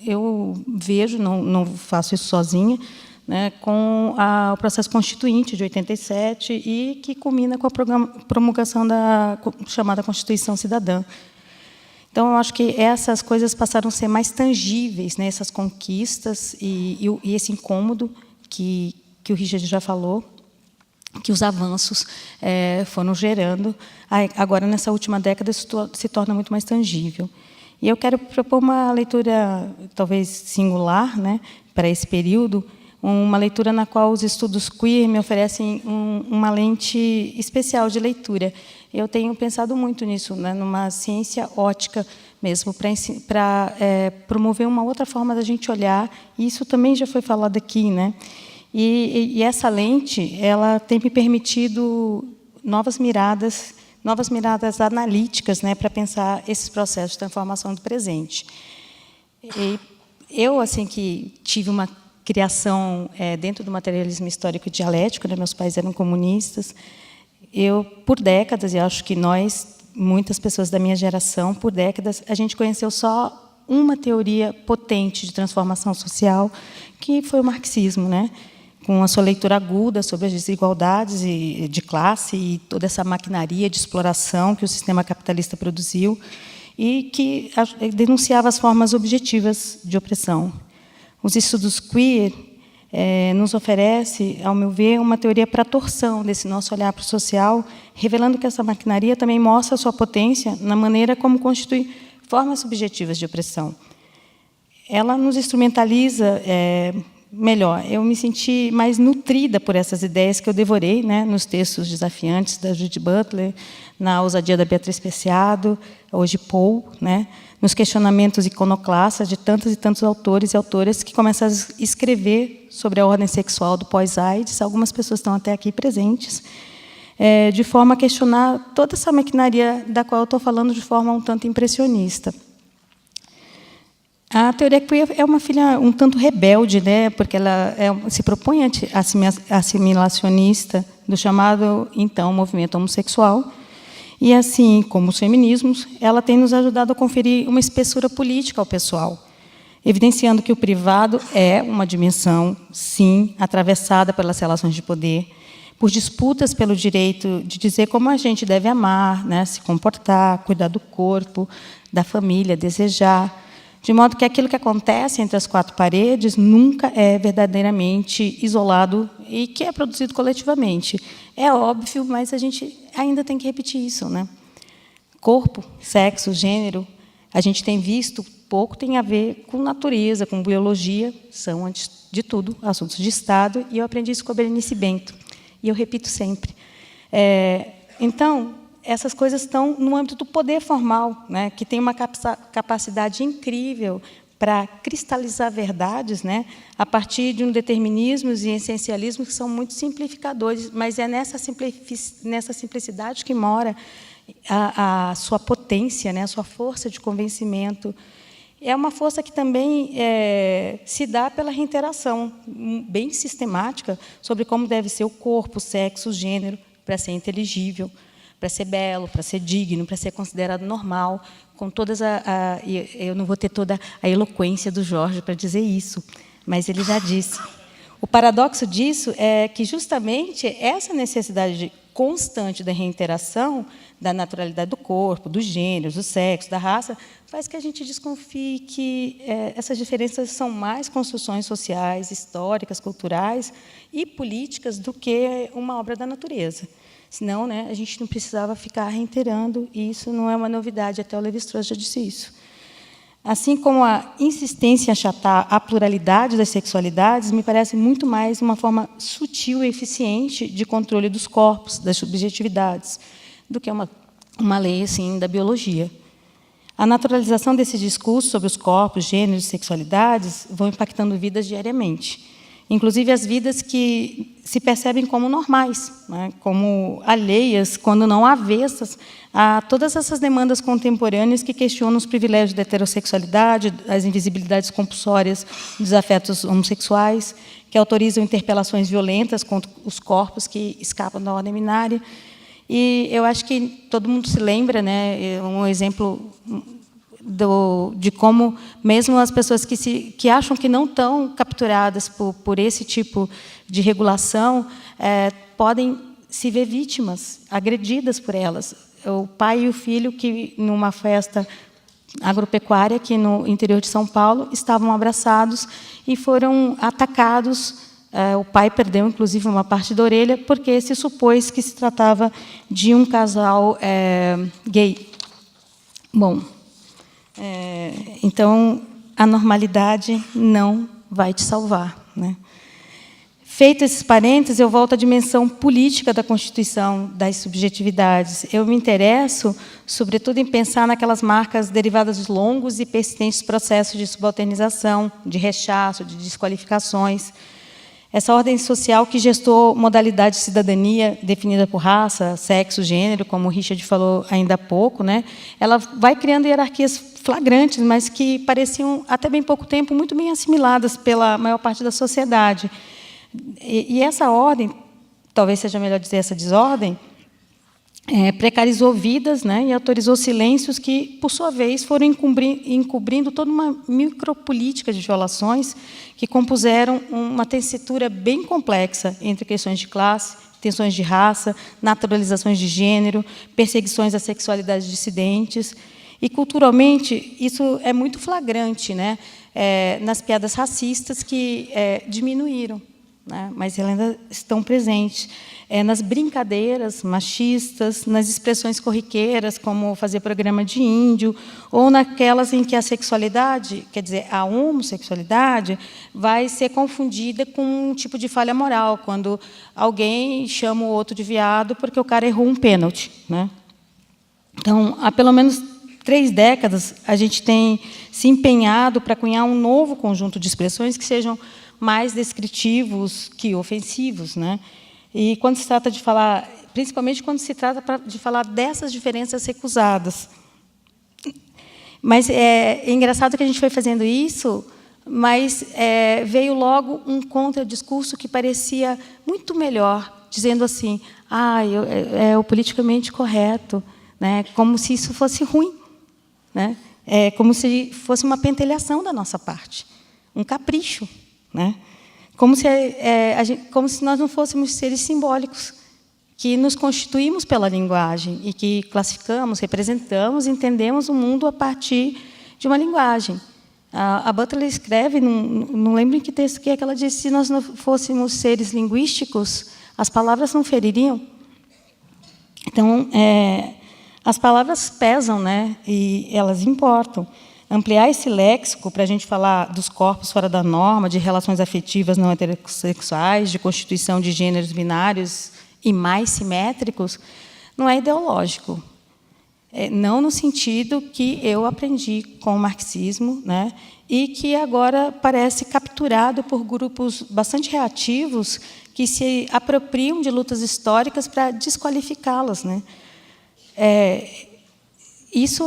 eu vejo, não faço isso sozinha, né, com o processo constituinte de 87 e que culmina com a promulgação da chamada Constituição Cidadã. Então, eu acho que essas coisas passaram a ser mais tangíveis, né, essas conquistas e esse incômodo que o Richard já falou, que os avanços foram gerando. Agora, nessa última década, isso se torna muito mais tangível. E eu quero propor uma leitura, talvez singular, né, para esse período, uma leitura na qual os estudos queer me oferecem uma lente especial de leitura. Eu tenho pensado muito nisso, né, numa ciência ótica mesmo, para promover uma outra forma da gente olhar, e isso também já foi falado aqui, né? E essa lente, ela tem me permitido novas miradas analíticas, né, para pensar esses processos de transformação do presente. E eu, assim, que tive uma criação dentro do materialismo histórico e dialético, né, meus pais eram comunistas, eu, por décadas, e acho que nós, muitas pessoas da minha geração, por décadas, a gente conheceu só uma teoria potente de transformação social, que foi o marxismo, né, com a sua leitura aguda sobre as desigualdades de classe e toda essa maquinaria de exploração que o sistema capitalista produziu e que denunciava as formas objetivas de opressão. Os estudos queer nos oferece, ao meu ver, uma teoria para a torção desse nosso olhar para o social, revelando que essa maquinaria também mostra a sua potência na maneira como constitui formas subjetivas de opressão. Ela nos instrumentaliza melhor. Eu me senti mais nutrida por essas ideias que eu devorei, né, nos textos desafiantes da Judith Butler, na ousadia da Beatriz Preciado, hoje Paul, né, nos questionamentos iconoclastas de tantos e tantos autores e autoras que começaram a escrever sobre a ordem sexual do pós-AIDS. Algumas pessoas estão até aqui presentes, de forma a questionar toda essa maquinaria da qual eu estou falando de forma um tanto impressionista. A teoria queer é uma filha um tanto rebelde, né, porque ela se propõe assimilacionista do chamado, então, movimento homossexual. E, assim como os feminismos, ela tem nos ajudado a conferir uma espessura política ao pessoal, evidenciando que o privado é uma dimensão, sim, atravessada pelas relações de poder, por disputas pelo direito de dizer como a gente deve amar, né, se comportar, cuidar do corpo, da família, desejar, de modo que aquilo que acontece entre as quatro paredes nunca é verdadeiramente isolado e que é produzido coletivamente. É óbvio, mas a gente ainda tem que repetir isso, né? Corpo, sexo, gênero, a gente tem visto, pouco tem a ver com natureza, com biologia, são, antes de tudo, assuntos de Estado, e eu aprendi isso com a Berenice Bento, e eu repito sempre. Então, essas coisas estão no âmbito do poder formal, né, que tem uma capacidade incrível para cristalizar verdades, né, a partir de um determinismos e essencialismos que são muito simplificadores, mas é nessa simplicidade que mora a sua potência, né, a sua força de convencimento. É uma força que também se dá pela reiteração bem sistemática sobre como deve ser o corpo, o sexo, o gênero, para ser inteligível, para ser belo, para ser digno, para ser considerado normal, com todas eu não vou ter toda a eloquência do Jorge para dizer isso, mas ele já disse. O paradoxo disso é que, justamente, essa necessidade constante da reiteração da naturalidade do corpo, dos gêneros, do sexo, da raça, faz que a gente desconfie que essas diferenças são mais construções sociais, históricas, culturais e políticas do que uma obra da natureza. Senão, né, a gente não precisava ficar reiterando, e isso não é uma novidade, até o Lévi-Strauss já disse isso. Assim como a insistência em achatar a pluralidade das sexualidades, me parece muito mais uma forma sutil e eficiente de controle dos corpos, das subjetividades, do que uma lei assim, da biologia. A naturalização desse discurso sobre os corpos, gêneros e sexualidades vão impactando vidas diariamente, inclusive as vidas que se percebem como normais, né, como alheias, quando não avessas, a todas essas demandas contemporâneas que questionam os privilégios da heterossexualidade, as invisibilidades compulsórias dos afetos homossexuais, que autorizam interpelações violentas contra os corpos que escapam da ordem binária. E eu acho que todo mundo se lembra, né, um exemplo de como mesmo as pessoas que acham que não estão capturadas por esse tipo de regulação podem se ver vítimas, agredidas por elas. O pai e o filho que, numa festa agropecuária aqui no interior de São Paulo, estavam abraçados e foram atacados. O pai perdeu, inclusive, uma parte da orelha, porque se supôs que se tratava de um casal gay. Bom, então, a normalidade não vai te salvar, né? Feito esses parênteses, eu volto à dimensão política da Constituição das subjetividades. Eu me interesso, sobretudo, em pensar naquelas marcas derivadas dos longos e persistentes processos de subalternização, de rechaço, de desqualificações. Essa ordem social que gestou modalidade de cidadania definida por raça, sexo, gênero, como o Richard falou ainda há pouco, né? Ela vai criando hierarquias flagrantes, mas que pareciam, até bem pouco tempo, muito bem assimiladas pela maior parte da sociedade. E essa ordem, talvez seja melhor dizer essa desordem, precarizou vidas, né, e autorizou silêncios que, por sua vez, foram encobrindo toda uma micropolítica de violações que compuseram uma tessitura bem complexa entre questões de classe, tensões de raça, naturalizações de gênero, perseguições às sexualidades dissidentes. E, culturalmente, isso é muito flagrante, né, nas piadas racistas que diminuíram, né, mas elas ainda estão presentes. Nas brincadeiras machistas, nas expressões corriqueiras, como fazer programa de índio, ou naquelas em que a sexualidade, quer dizer, a homossexualidade, vai ser confundida com um tipo de falha moral, quando alguém chama o outro de viado porque o cara errou um pênalti, né? Então, há pelo menos 3 décadas, a gente tem se empenhado para cunhar um novo conjunto de expressões que sejam mais descritivos que ofensivos, né? E quando se trata de falar, principalmente quando se trata de falar dessas diferenças recusadas. Mas é engraçado que a gente foi fazendo isso, mas veio logo um contradiscurso que parecia muito melhor, dizendo assim, é o politicamente correto, né? Como se isso fosse ruim, né? Como se fosse uma pentelhação da nossa parte, um capricho, né? Como se nós não fôssemos seres simbólicos, que nos constituímos pela linguagem e que classificamos, representamos, entendemos o mundo a partir de uma linguagem. A Butler escreve, não lembro em que texto que é que ela diz, se nós não fôssemos seres linguísticos, as palavras não feririam. Então, as palavras pesam, né? E elas importam. Ampliar esse léxico para a gente falar dos corpos fora da norma, de relações afetivas não heterossexuais, de constituição de gêneros binários e mais simétricos, não é ideológico. Não no sentido que eu aprendi com o marxismo, né, e que agora parece capturado por grupos bastante reativos que se apropriam de lutas históricas para desqualificá-las, né? Isso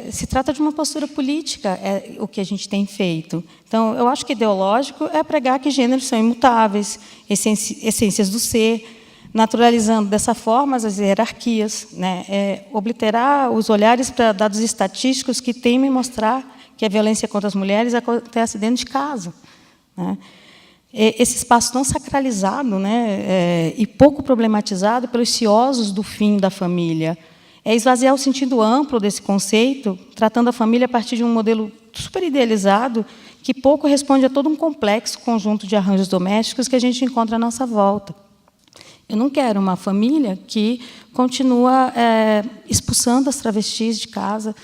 se trata de uma postura política, o que a gente tem feito. Então, eu acho que ideológico é pregar que gêneros são imutáveis, essências do ser, naturalizando dessa forma as hierarquias, né? Obliterar os olhares para dados estatísticos que temem mostrar que a violência contra as mulheres acontece dentro de casa, né? Esse espaço tão sacralizado, né, e pouco problematizado pelos ciosos do fim da família, esvaziar o sentido amplo desse conceito, tratando a família a partir de um modelo super idealizado que pouco responde a todo um complexo conjunto de arranjos domésticos que a gente encontra à nossa volta. Eu não quero uma família que continua expulsando as travestis de casa,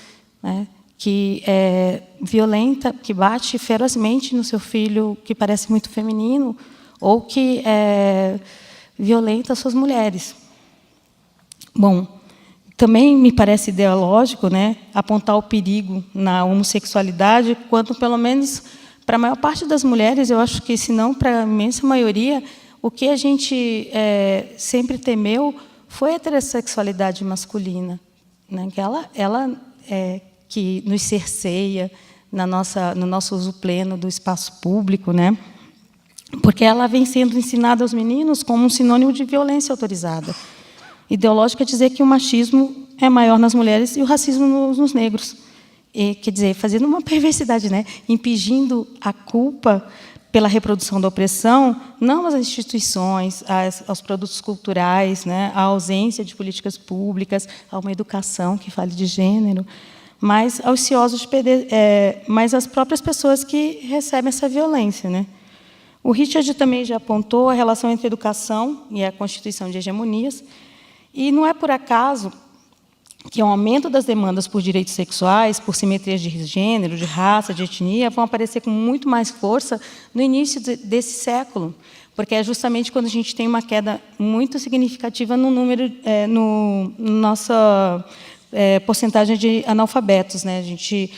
né, que é violenta, que bate ferozmente no seu filho, que parece muito feminino, ou que violenta as suas mulheres. Bom, também me parece ideológico, né, apontar o perigo na homossexualidade, quando, pelo menos, para a maior parte das mulheres, eu acho que, se não para a imensa maioria, o que a gente sempre temeu foi a heterossexualidade masculina, né, que ela que nos cerceia no nosso uso pleno do espaço público, né, porque ela vem sendo ensinada aos meninos como um sinônimo de violência autorizada. Ideológico é dizer que o machismo é maior nas mulheres e o racismo nos negros. quer dizer, fazendo uma perversidade, né? Impingindo a culpa pela reprodução da opressão, não às instituições, aos produtos culturais, né? À ausência de políticas públicas, a uma educação que fale de gênero, mas aos ciosos de perder, mas às próprias pessoas que recebem essa violência, né? O Richard também já apontou a relação entre a educação e a constituição de hegemonias, e não é por acaso que o aumento das demandas por direitos sexuais, por simetrias de gênero, de raça, de etnia, vão aparecer com muito mais força no início desse século, porque é justamente quando a gente tem uma queda muito significativa no número, nossa porcentagem de analfabetos, né? A gente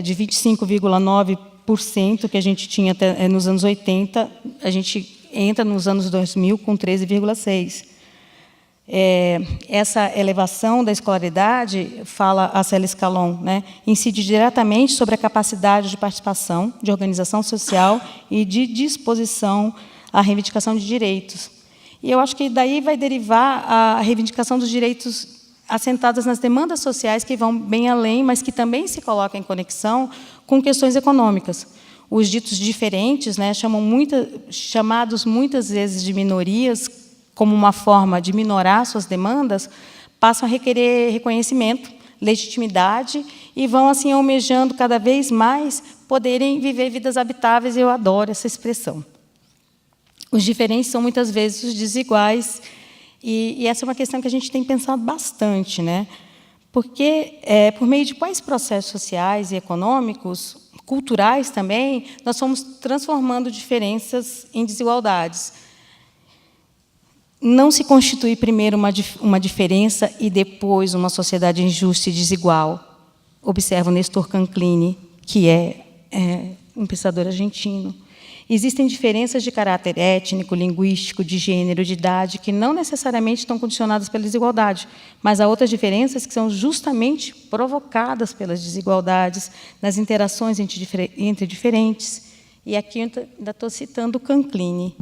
de 25,9% que a gente tinha até nos anos 80, a gente entra nos anos 2000 com 13,6%. Essa elevação da escolaridade, fala a Célia Scalon, né, incide diretamente sobre a capacidade de participação, de organização social e de disposição à reivindicação de direitos. E eu acho que daí vai derivar a reivindicação dos direitos assentadas nas demandas sociais que vão bem além, mas que também se colocam em conexão com questões econômicas. Os ditos diferentes, né, chamados muitas vezes de minorias, como uma forma de minorar suas demandas, passam a requerer reconhecimento, legitimidade, e vão, assim, almejando cada vez mais poderem viver vidas habitáveis, e eu adoro essa expressão. Os diferentes são, muitas vezes, os desiguais, e essa é uma questão que a gente tem pensado bastante, né? Porque, por meio de quais processos sociais e econômicos, culturais também, nós fomos transformando diferenças em desigualdades. Não se constitui primeiro uma diferença e depois uma sociedade injusta e desigual. Observa o Nestor Canclini, que é um pensador argentino. Existem diferenças de caráter étnico, linguístico, de gênero, de idade, que não necessariamente estão condicionadas pela desigualdade, mas há outras diferenças que são justamente provocadas pelas desigualdades, nas interações entre diferentes. E aqui eu ainda estou citando o Canclini.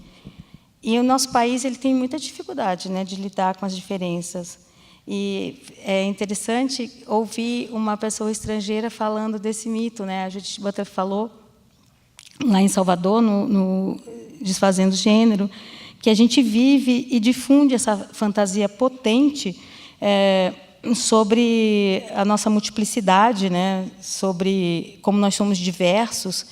E o nosso país ele tem muita dificuldade, né, de lidar com as diferenças. E é interessante ouvir uma pessoa estrangeira falando desse mito, né? A Judith Butler falou lá em Salvador, no Desfazendo Gênero, que a gente vive e difunde essa fantasia potente sobre a nossa multiplicidade, né? Sobre como nós somos diversos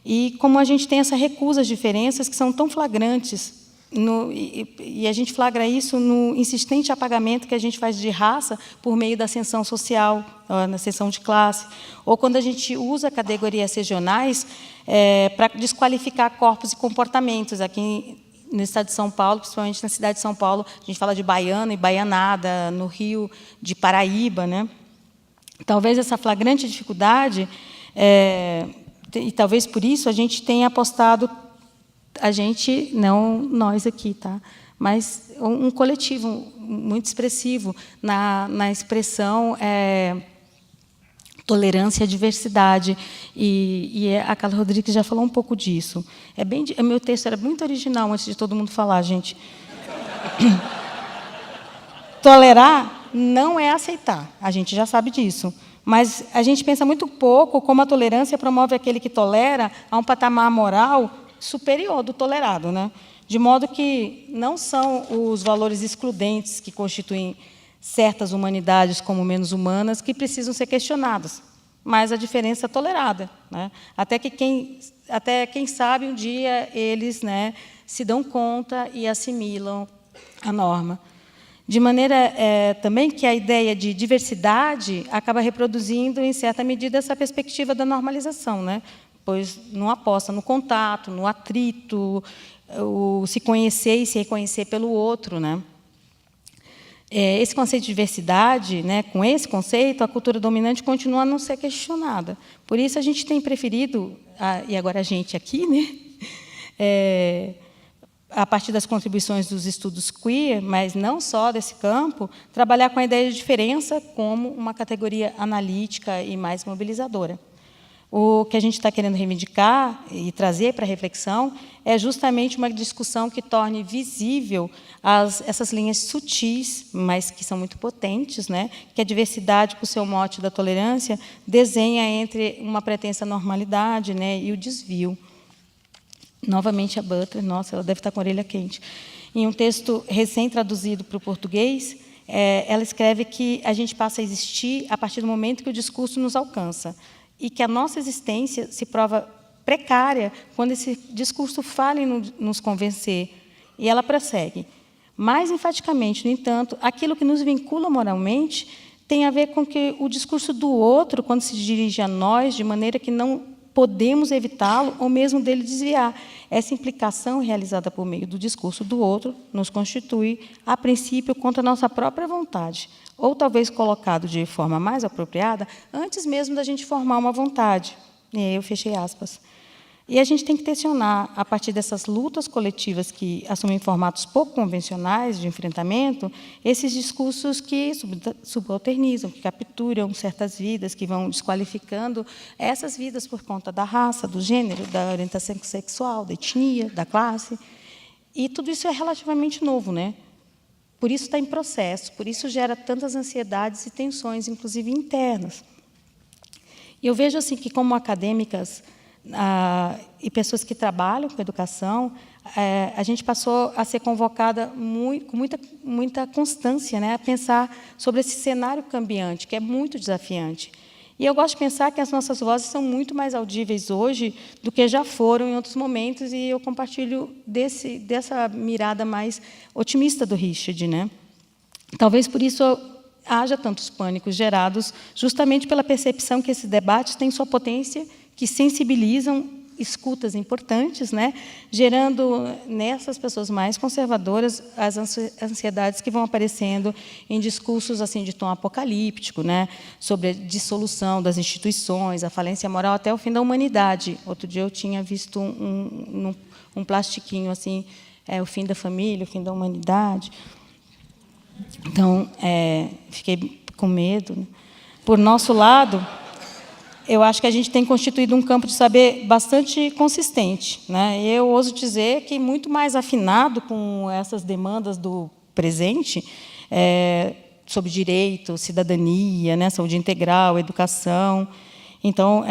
e como a gente tem essa recusa às diferenças que são tão flagrantes. E a gente flagra isso no insistente apagamento que a gente faz de raça por meio da ascensão social, na ascensão de classe, ou quando a gente usa categorias regionais para desqualificar corpos e comportamentos. Aqui no estado de São Paulo, principalmente na cidade de São Paulo, a gente fala de baiano e baianada, no Rio, de Paraíba, né? Talvez essa flagrante dificuldade, e talvez por isso a gente tenha apostado, a gente, não nós aqui, tá? Mas um coletivo muito expressivo na expressão tolerância e diversidade. E a Carla Rodrigues já falou um pouco disso. Meu texto era muito original antes de todo mundo falar, gente. Tolerar não é aceitar, a gente já sabe disso. Mas a gente pensa muito pouco como a tolerância promove aquele que tolera a um patamar moral superior do tolerado, né? De modo que não são os valores excludentes que constituem certas humanidades como menos humanas que precisam ser questionadas, mas a diferença tolerada, né? Até quem sabe um dia eles, né, se dão conta e assimilam a norma. De maneira também que a ideia de diversidade acaba reproduzindo, em certa medida, essa perspectiva da normalização, né? Pois não aposta no contato, no atrito, o se conhecer e se reconhecer pelo outro, né? Esse conceito de diversidade, né, com esse conceito, a cultura dominante continua a não ser questionada. Por isso, a gente tem preferido, e agora a gente aqui, né, a partir das contribuições dos estudos queer, mas não só desse campo, trabalhar com a ideia de diferença como uma categoria analítica e mais mobilizadora. O que a gente está querendo reivindicar e trazer para a reflexão é justamente uma discussão que torne visível essas linhas sutis, mas que são muito potentes, né? Que a diversidade, com o seu mote da tolerância, desenha entre uma pretensa normalidade, né, e o desvio. Novamente a Butler, nossa, ela deve estar com a orelha quente. Em um texto recém-traduzido para o português, ela escreve que a gente passa a existir a partir do momento que o discurso nos alcança, e que a nossa existência se prova precária quando esse discurso falha em nos convencer. E ela prossegue. Mais enfaticamente, no entanto, aquilo que nos vincula moralmente tem a ver com que o discurso do outro, quando se dirige a nós, de maneira que não podemos evitá-lo ou mesmo dele desviar. Essa implicação realizada por meio do discurso do outro nos constitui, a princípio, contra a nossa própria vontade, ou talvez colocado de forma mais apropriada, antes mesmo da gente formar uma vontade. E aí eu fechei aspas. E a gente tem que tensionar, a partir dessas lutas coletivas que assumem formatos pouco convencionais de enfrentamento, esses discursos que subalternizam, que capturam certas vidas, que vão desqualificando essas vidas por conta da raça, do gênero, da orientação sexual, da etnia, da classe. E tudo isso é relativamente novo, né? Por isso está em processo, por isso gera tantas ansiedades e tensões, inclusive internas. E eu vejo assim que, como acadêmicas e pessoas que trabalham com educação, a gente passou a ser convocada com muita constância, né, a pensar sobre esse cenário cambiante, que é muito desafiante. E eu gosto de pensar que as nossas vozes são muito mais audíveis hoje do que já foram em outros momentos, e eu compartilho dessa mirada mais otimista do Richard, né? Talvez por isso haja tantos pânicos gerados justamente pela percepção que esses debates têm sua potência, que sensibilizam escutas importantes, né, gerando nessas pessoas mais conservadoras as ansiedades que vão aparecendo em discursos assim de tom apocalíptico, né, sobre a dissolução das instituições, a falência moral até o fim da humanidade. Outro dia eu tinha visto um plastiquinho assim, o fim da família, o fim da humanidade. Então, fiquei com medo, né? Por nosso lado, eu acho que a gente tem constituído um campo de saber bastante consistente, né? Eu ouso dizer que muito mais afinado com essas demandas do presente, sobre direito, cidadania, né? Saúde integral, educação. Então,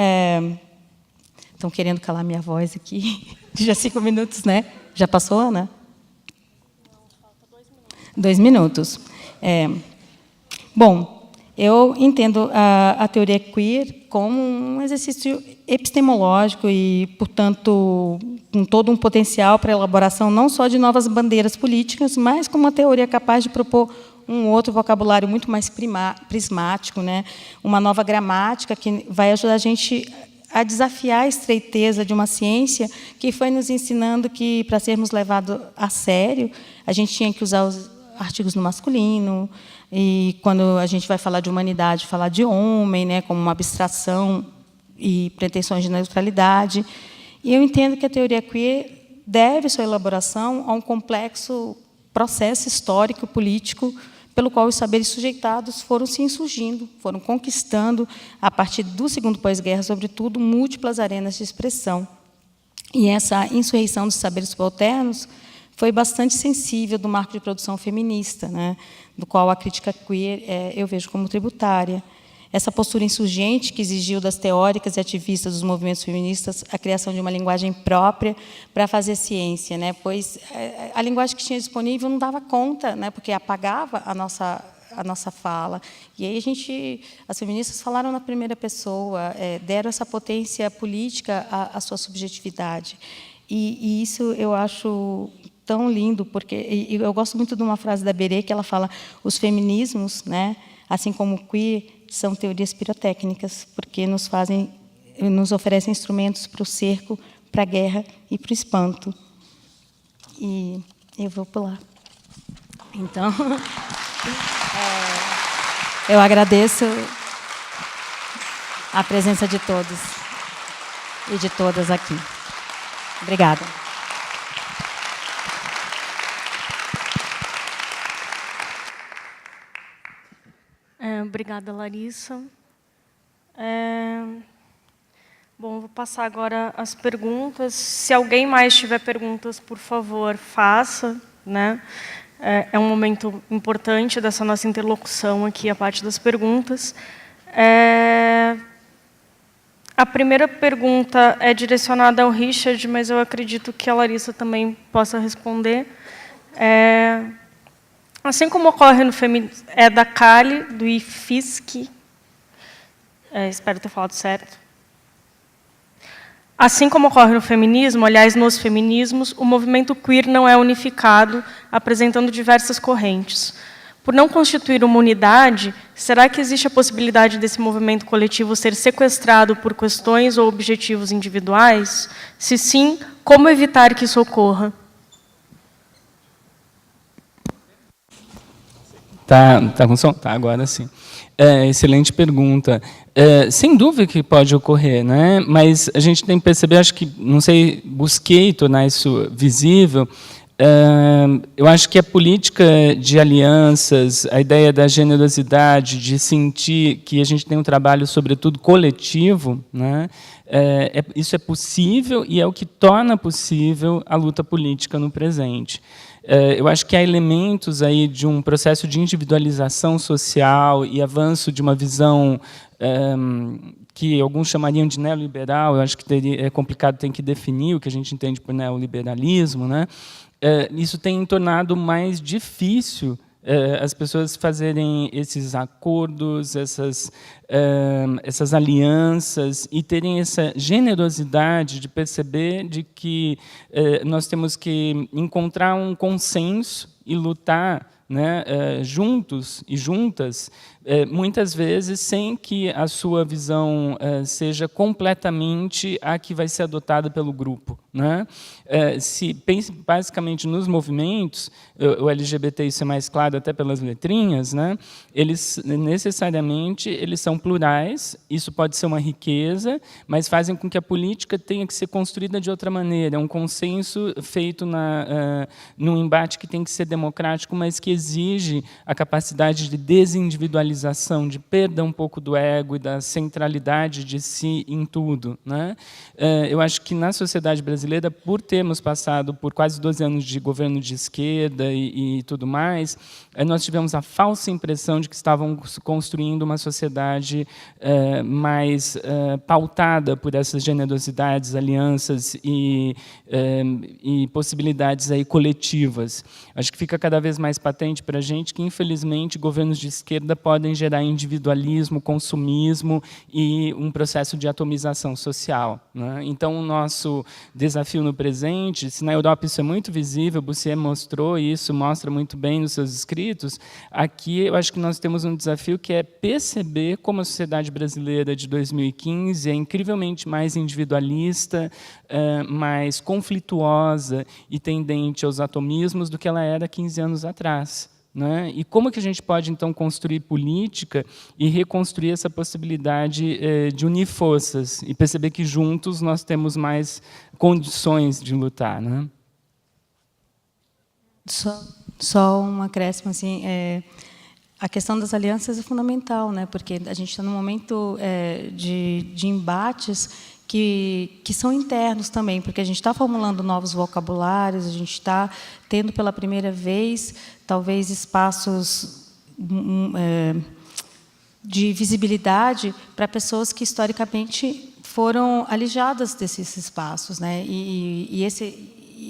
estão querendo calar minha voz aqui. Já 5 minutos, né? Já passou, Ana? Não, falta 2 minutos. 2 minutos. Bom, eu entendo a teoria queer como um exercício epistemológico e, portanto, com todo um potencial para a elaboração não só de novas bandeiras políticas, mas como uma teoria capaz de propor um outro vocabulário muito mais prismático, né? Uma nova gramática que vai ajudar a gente a desafiar a estreiteza de uma ciência que foi nos ensinando que, para sermos levados a sério, a gente tinha que usar os artigos no masculino, e quando a gente vai falar de humanidade, falar de homem, né, como uma abstração e pretensões de neutralidade. E eu entendo que a teoria queer deve sua elaboração a um complexo processo histórico, político, pelo qual os saberes sujeitados foram se insurgindo, foram conquistando, a partir do segundo pós-guerra, sobretudo, múltiplas arenas de expressão. E essa insurreição dos saberes subalternos foi bastante sensível do marco de produção feminista, né, do qual a crítica queer eu vejo como tributária. Essa postura insurgente que exigiu das teóricas e ativistas dos movimentos feministas a criação de uma linguagem própria para fazer ciência, né, pois a linguagem que tinha disponível não dava conta, né, porque apagava a nossa fala. E aí as feministas falaram na primeira pessoa, deram essa potência política à sua subjetividade. E isso eu acho tão lindo, porque eu gosto muito de uma frase da Beret, que ela fala: os feminismos, né, assim como o queer, são teorias pirotécnicas, porque nos oferecem instrumentos para o cerco, para a guerra e para o espanto. E eu vou pular. Então, eu agradeço a presença de todos e de todas aqui. Obrigada. Obrigada, Larissa. passar agora as perguntas. Se alguém mais tiver perguntas, por favor, faça, né? É um momento importante dessa nossa interlocução aqui, a parte das perguntas. A primeira pergunta é direcionada ao Richard, mas eu acredito que a Larissa também possa responder. Assim como ocorre no feminismo, é da Kali, do IFISC, espero ter falado certo. Assim como ocorre no feminismo, aliás, nos feminismos, o movimento queer não é unificado, apresentando diversas correntes. Por não constituir uma unidade, será que existe a possibilidade desse movimento coletivo ser sequestrado por questões ou objetivos individuais? Se sim, como evitar que isso ocorra? Tá com som? Tá, agora sim. Excelente pergunta. Sem dúvida que pode ocorrer, né? Mas a gente tem que perceber, acho que, não sei, busquei tornar isso visível. Eu acho que a política de alianças, a ideia da generosidade, de sentir que a gente tem um trabalho, sobretudo, coletivo, né? Isso é possível e é o que torna possível a luta política no presente. Eu acho que há elementos aí de um processo de individualização social e avanço de uma visão que alguns chamariam de neoliberal. Eu acho que é complicado, tem que definir o que a gente entende por neoliberalismo, né? Isso tem tornado mais difícil as pessoas fazerem esses acordos, essas alianças e terem essa generosidade de perceber de que nós temos que encontrar um consenso e lutar, né, juntos e juntas, muitas vezes sem que a sua visão seja completamente a que vai ser adotada pelo grupo, né? Se pense basicamente nos movimentos, o LGBT, isso é mais claro até pelas letrinhas, né? Eles necessariamente são plurais, isso pode ser uma riqueza, mas fazem com que a política tenha que ser construída de outra maneira, é um consenso feito num embate que tem que ser democrático, mas que exige a capacidade de desindividualização, de perda um pouco do ego e da centralidade de si em tudo, né? Eu acho que na sociedade brasileira, por termos passado por quase 12 anos de governo de esquerda e tudo mais, nós tivemos a falsa impressão de que estávamos construindo uma sociedade mais pautada por essas generosidades, alianças e possibilidades aí coletivas. Acho que fica cada vez mais patente para a gente que, infelizmente, governos de esquerda podem gerar individualismo, consumismo e um processo de atomização social, né? Então, o nosso desafio no presente, se na Europa isso é muito visível, Bourdieu mostrou isso, mostra muito bem nos seus escritos, aqui eu acho que nós temos um desafio que é perceber como a sociedade brasileira de 2015 é incrivelmente mais individualista, mais conflituosa e tendente aos atomismos do que ela era 15 anos atrás, né? E como que a gente pode, então, construir política e reconstruir essa possibilidade de unir forças e perceber que, juntos, nós temos mais condições de lutar, né? Só um acréscimo, assim, a questão das alianças é fundamental, né? Porque a gente está num momento de embates que são internos também, porque a gente está formulando novos vocabulários, a gente está tendo pela primeira vez, talvez, espaços de visibilidade para pessoas que, historicamente, foram alijadas desses espaços, né? E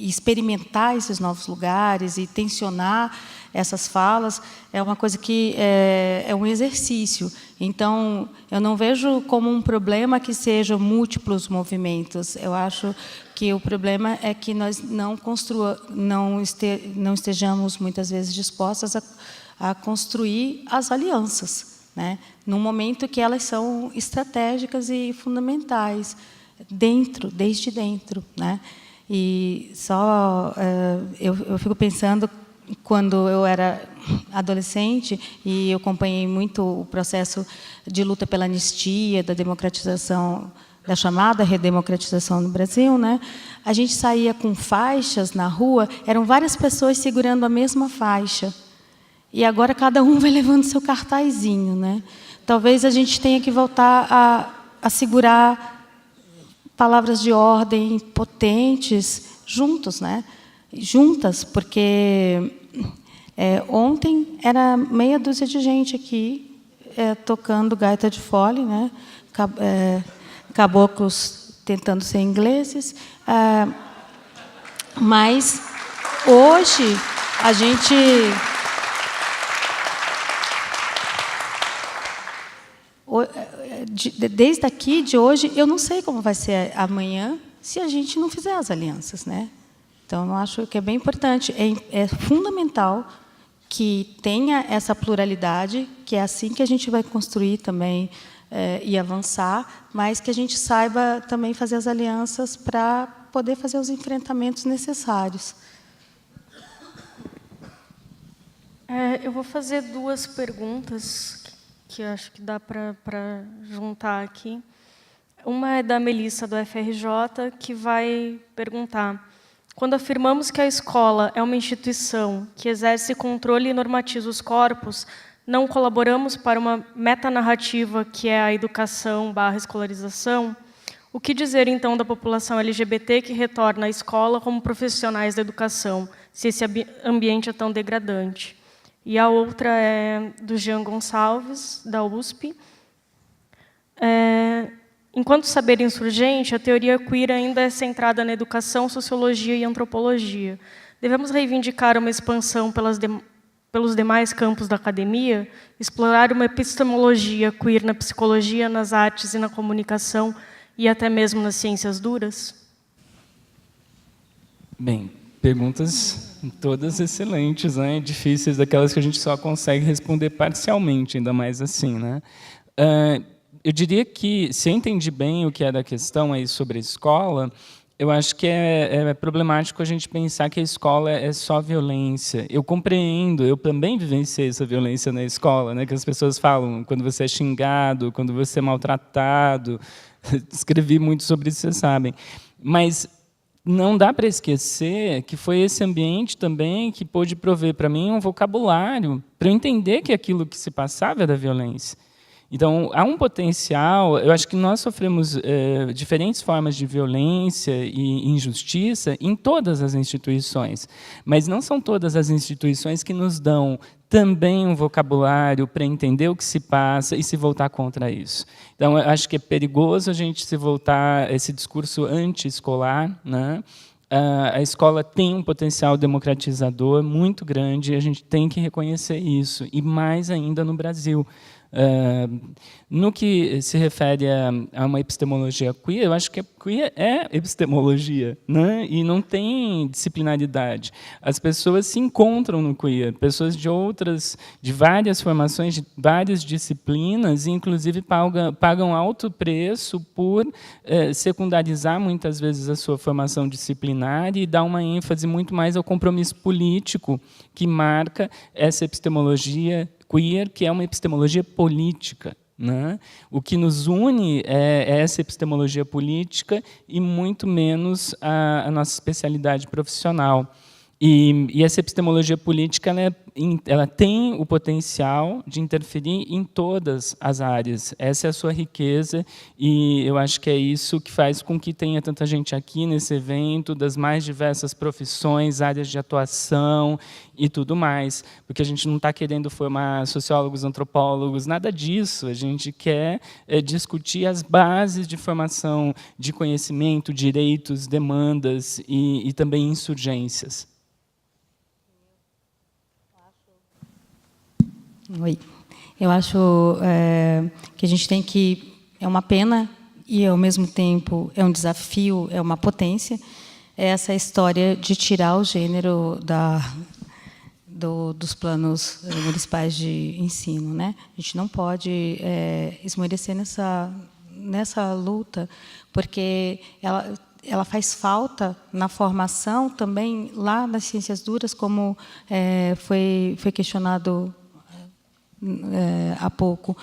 experimentar esses novos lugares e tensionar essas falas é uma coisa que é um exercício. Então, eu não vejo como um problema que sejam múltiplos movimentos. Eu acho que o problema é que nós não estejamos, muitas vezes, dispostas a construir as alianças, né? Num momento que elas são estratégicas e fundamentais, desde dentro, né? E só eu fico pensando, quando eu era adolescente e eu acompanhei muito o processo de luta pela anistia, da democratização, da chamada redemocratização no Brasil, né? A gente saía com faixas na rua, eram várias pessoas segurando a mesma faixa. E agora cada um vai levando seu cartazinho, né? Talvez a gente tenha que voltar a segurar palavras de ordem potentes juntos, né? Juntas, porque ontem era meia dúzia de gente aqui tocando gaita de fole, né? Caboclos tentando ser ingleses, mas hoje a gente desde aqui de hoje eu não sei como vai ser amanhã se a gente não fizer as alianças, né? Então eu acho que é bem importante, é fundamental que tenha essa pluralidade, que é assim que a gente vai construir também e avançar, mas que a gente saiba também fazer as alianças para poder fazer os enfrentamentos necessários. Eu vou fazer 2 perguntas que eu acho que dá para juntar aqui. Uma é da Melissa, do FRJ, que vai perguntar: quando afirmamos que a escola é uma instituição que exerce controle e normatiza os corpos, não colaboramos para uma metanarrativa que é a educação/escolarização? O que dizer, então, da população LGBT que retorna à escola como profissionais da educação, se esse ambiente é tão degradante? E a outra é do Jean Gonçalves, da USP. Enquanto saber insurgente, a teoria queer ainda é centrada na educação, sociologia e antropologia. Devemos reivindicar uma expansão pelos demais campos da academia, explorar uma epistemologia queer na psicologia, nas artes e na comunicação, e até mesmo nas ciências duras? Bem, perguntas todas excelentes, né? Difíceis, daquelas que a gente só consegue responder parcialmente, ainda mais assim, né? Eu diria que, se eu entendi bem o que era a questão aí sobre a escola, eu acho que é problemático a gente pensar que a escola é só violência. Eu compreendo, eu também vivenciei essa violência na escola, né? Que as pessoas falam quando você é xingado, quando você é maltratado. Escrevi muito sobre isso, vocês sabem. Mas não dá para esquecer que foi esse ambiente também que pôde prover para mim um vocabulário para eu entender que aquilo que se passava era violência. Então, há um potencial. Eu acho que nós sofremos diferentes formas de violência e injustiça em todas as instituições, mas não são todas as instituições que nos dão também um vocabulário para entender o que se passa e se voltar contra isso. Então, eu acho que é perigoso a gente se voltar a esse discurso anti-escolar, né? A escola tem um potencial democratizador muito grande, e a gente tem que reconhecer isso, e mais ainda no Brasil. No que se refere a uma epistemologia queer, eu acho que a queer é epistemologia, né? E não tem disciplinaridade. As pessoas se encontram no queer, pessoas de várias formações, de várias disciplinas, e inclusive pagam alto preço por secundarizar muitas vezes a sua formação disciplinar e dar uma ênfase muito mais ao compromisso político que marca essa epistemologia queer, que é uma epistemologia política, né? O que nos une é essa epistemologia política e muito menos a nossa especialidade profissional. E essa epistemologia política ela tem o potencial de interferir em todas as áreas. Essa é a sua riqueza, e eu acho que é isso que faz com que tenha tanta gente aqui nesse evento, das mais diversas profissões, áreas de atuação e tudo mais. Porque a gente não está querendo formar sociólogos, antropólogos, nada disso. A gente quer discutir as bases de formação de conhecimento, direitos, demandas e também insurgências. Oi. Eu acho que a gente tem que... É uma pena e, ao mesmo tempo, é um desafio, é uma potência, essa história de tirar o gênero dos planos municipais de ensino, né? A gente não pode esmorecer nessa luta, porque ela faz falta na formação também, lá nas ciências duras, como foi questionado há pouco.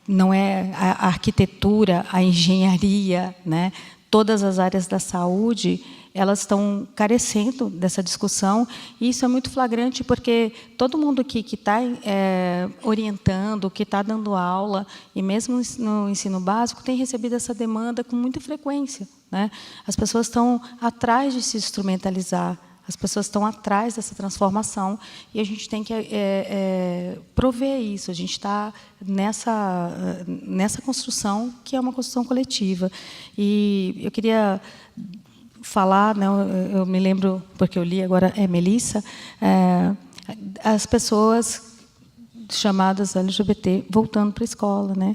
Não é a arquitetura, a engenharia, né? Todas as áreas da saúde, elas estão carecendo dessa discussão, e isso é muito flagrante, porque todo mundo aqui que está orientando, que está dando aula, e mesmo no ensino básico, tem recebido essa demanda com muita frequência, né? As pessoas estão atrás de se instrumentalizar, as pessoas estão atrás dessa transformação, e a gente tem que prover isso. A gente está nessa construção, que é uma construção coletiva. E eu queria falar, né, eu me lembro, porque eu li agora, Melissa, as pessoas chamadas LGBT voltando para a escola, né,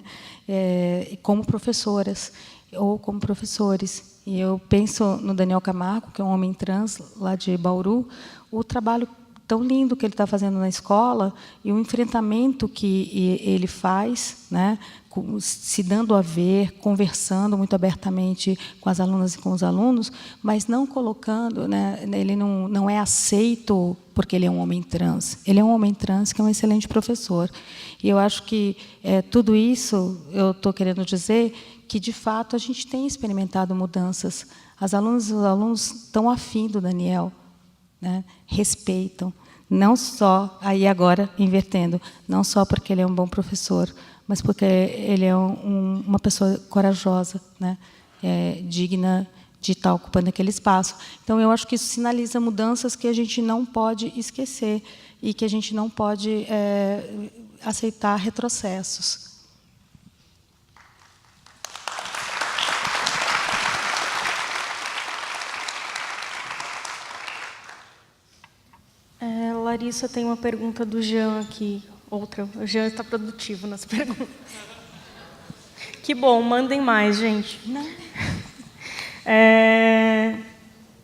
como professoras ou como professores. E eu penso no Daniel Camargo, que é um homem trans lá de Bauru, o trabalho tão lindo que ele está fazendo na escola e o enfrentamento que ele faz, né, se dando a ver, conversando muito abertamente com as alunas e com os alunos, mas não colocando, né, ele não é aceito porque ele é um homem trans. Ele é um homem trans que é um excelente professor. E eu acho que tudo isso, eu estou querendo dizer que, de fato, a gente tem experimentado mudanças. As alunas e os alunos estão afim do Daniel, né? Respeitam, não só, aí agora, invertendo, não só porque ele é um bom professor, mas porque ele é uma pessoa corajosa, né? Digna de estar ocupando aquele espaço. Então, eu acho que isso sinaliza mudanças que a gente não pode esquecer e que a gente não pode aceitar retrocessos. Larissa, tem uma pergunta do Jean aqui. Outra. O Jean está produtivo nas perguntas. Que bom, mandem mais, gente. Não.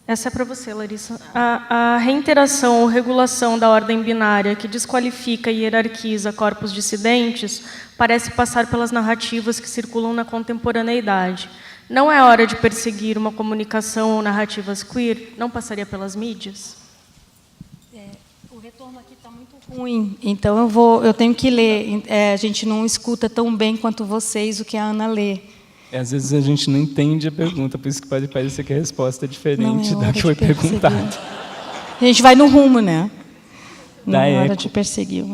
Essa é para você, Larissa. A reiteração ou regulação da ordem binária que desqualifica e hierarquiza corpos dissidentes parece passar pelas narrativas que circulam na contemporaneidade. Não é hora de perseguir uma comunicação ou narrativas queer? Não passaria pelas mídias? O retorno aqui está muito ruim, então eu tenho que ler. A gente não escuta tão bem quanto vocês o que a Ana lê. Às vezes a gente não entende a pergunta, por isso que pode parecer que a resposta é diferente da que foi perguntada. A gente vai no rumo, né? Não é hora de perseguir.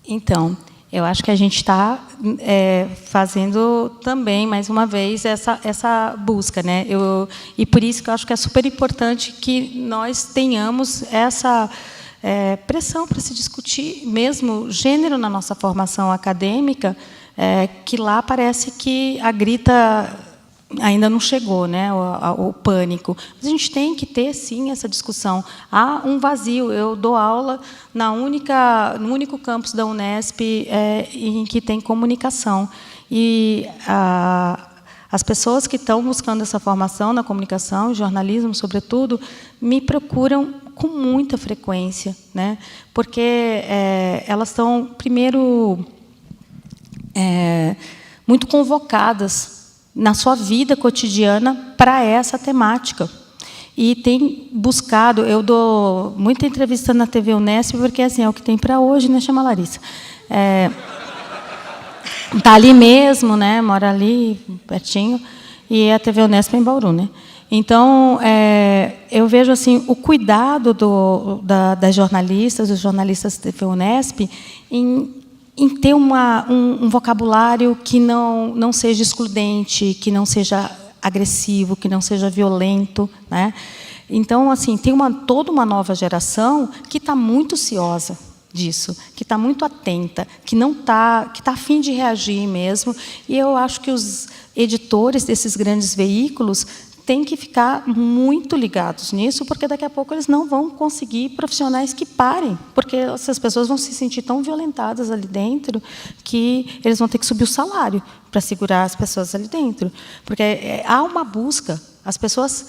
Então, eu acho que a gente está fazendo também, mais uma vez, essa busca, né? E por isso que eu acho que é super importante que nós tenhamos essa pressão para se discutir mesmo gênero na nossa formação acadêmica, que lá parece que a grita ainda não chegou, né, o pânico. Mas a gente tem que ter, sim, essa discussão. Há um vazio. Eu dou aula no único campus da Unesp em que tem comunicação. E as pessoas que estão buscando essa formação na comunicação, jornalismo, sobretudo, me procuram com muita frequência, né, porque elas estão, primeiro, muito convocadas na sua vida cotidiana para essa temática. E tem buscado, eu dou muita entrevista na TV Unesp, porque assim, é o que tem para hoje, né, chama Larissa. Está ali mesmo, né, mora ali, pertinho, e a TV Unesp é em Bauru, né? Então, eu vejo assim, o cuidado das jornalistas, dos jornalistas da TV Unesp, em ter um vocabulário que não seja excludente, que não seja agressivo, que não seja violento, né? Então, assim, tem toda uma nova geração que está muito ciosa disso, que está muito atenta, que está a fim de reagir mesmo. E eu acho que os editores desses grandes veículos têm que ficar muito ligados nisso, porque daqui a pouco eles não vão conseguir profissionais que parem, porque essas pessoas vão se sentir tão violentadas ali dentro que eles vão ter que subir o salário para segurar as pessoas ali dentro. Porque há uma busca, as pessoas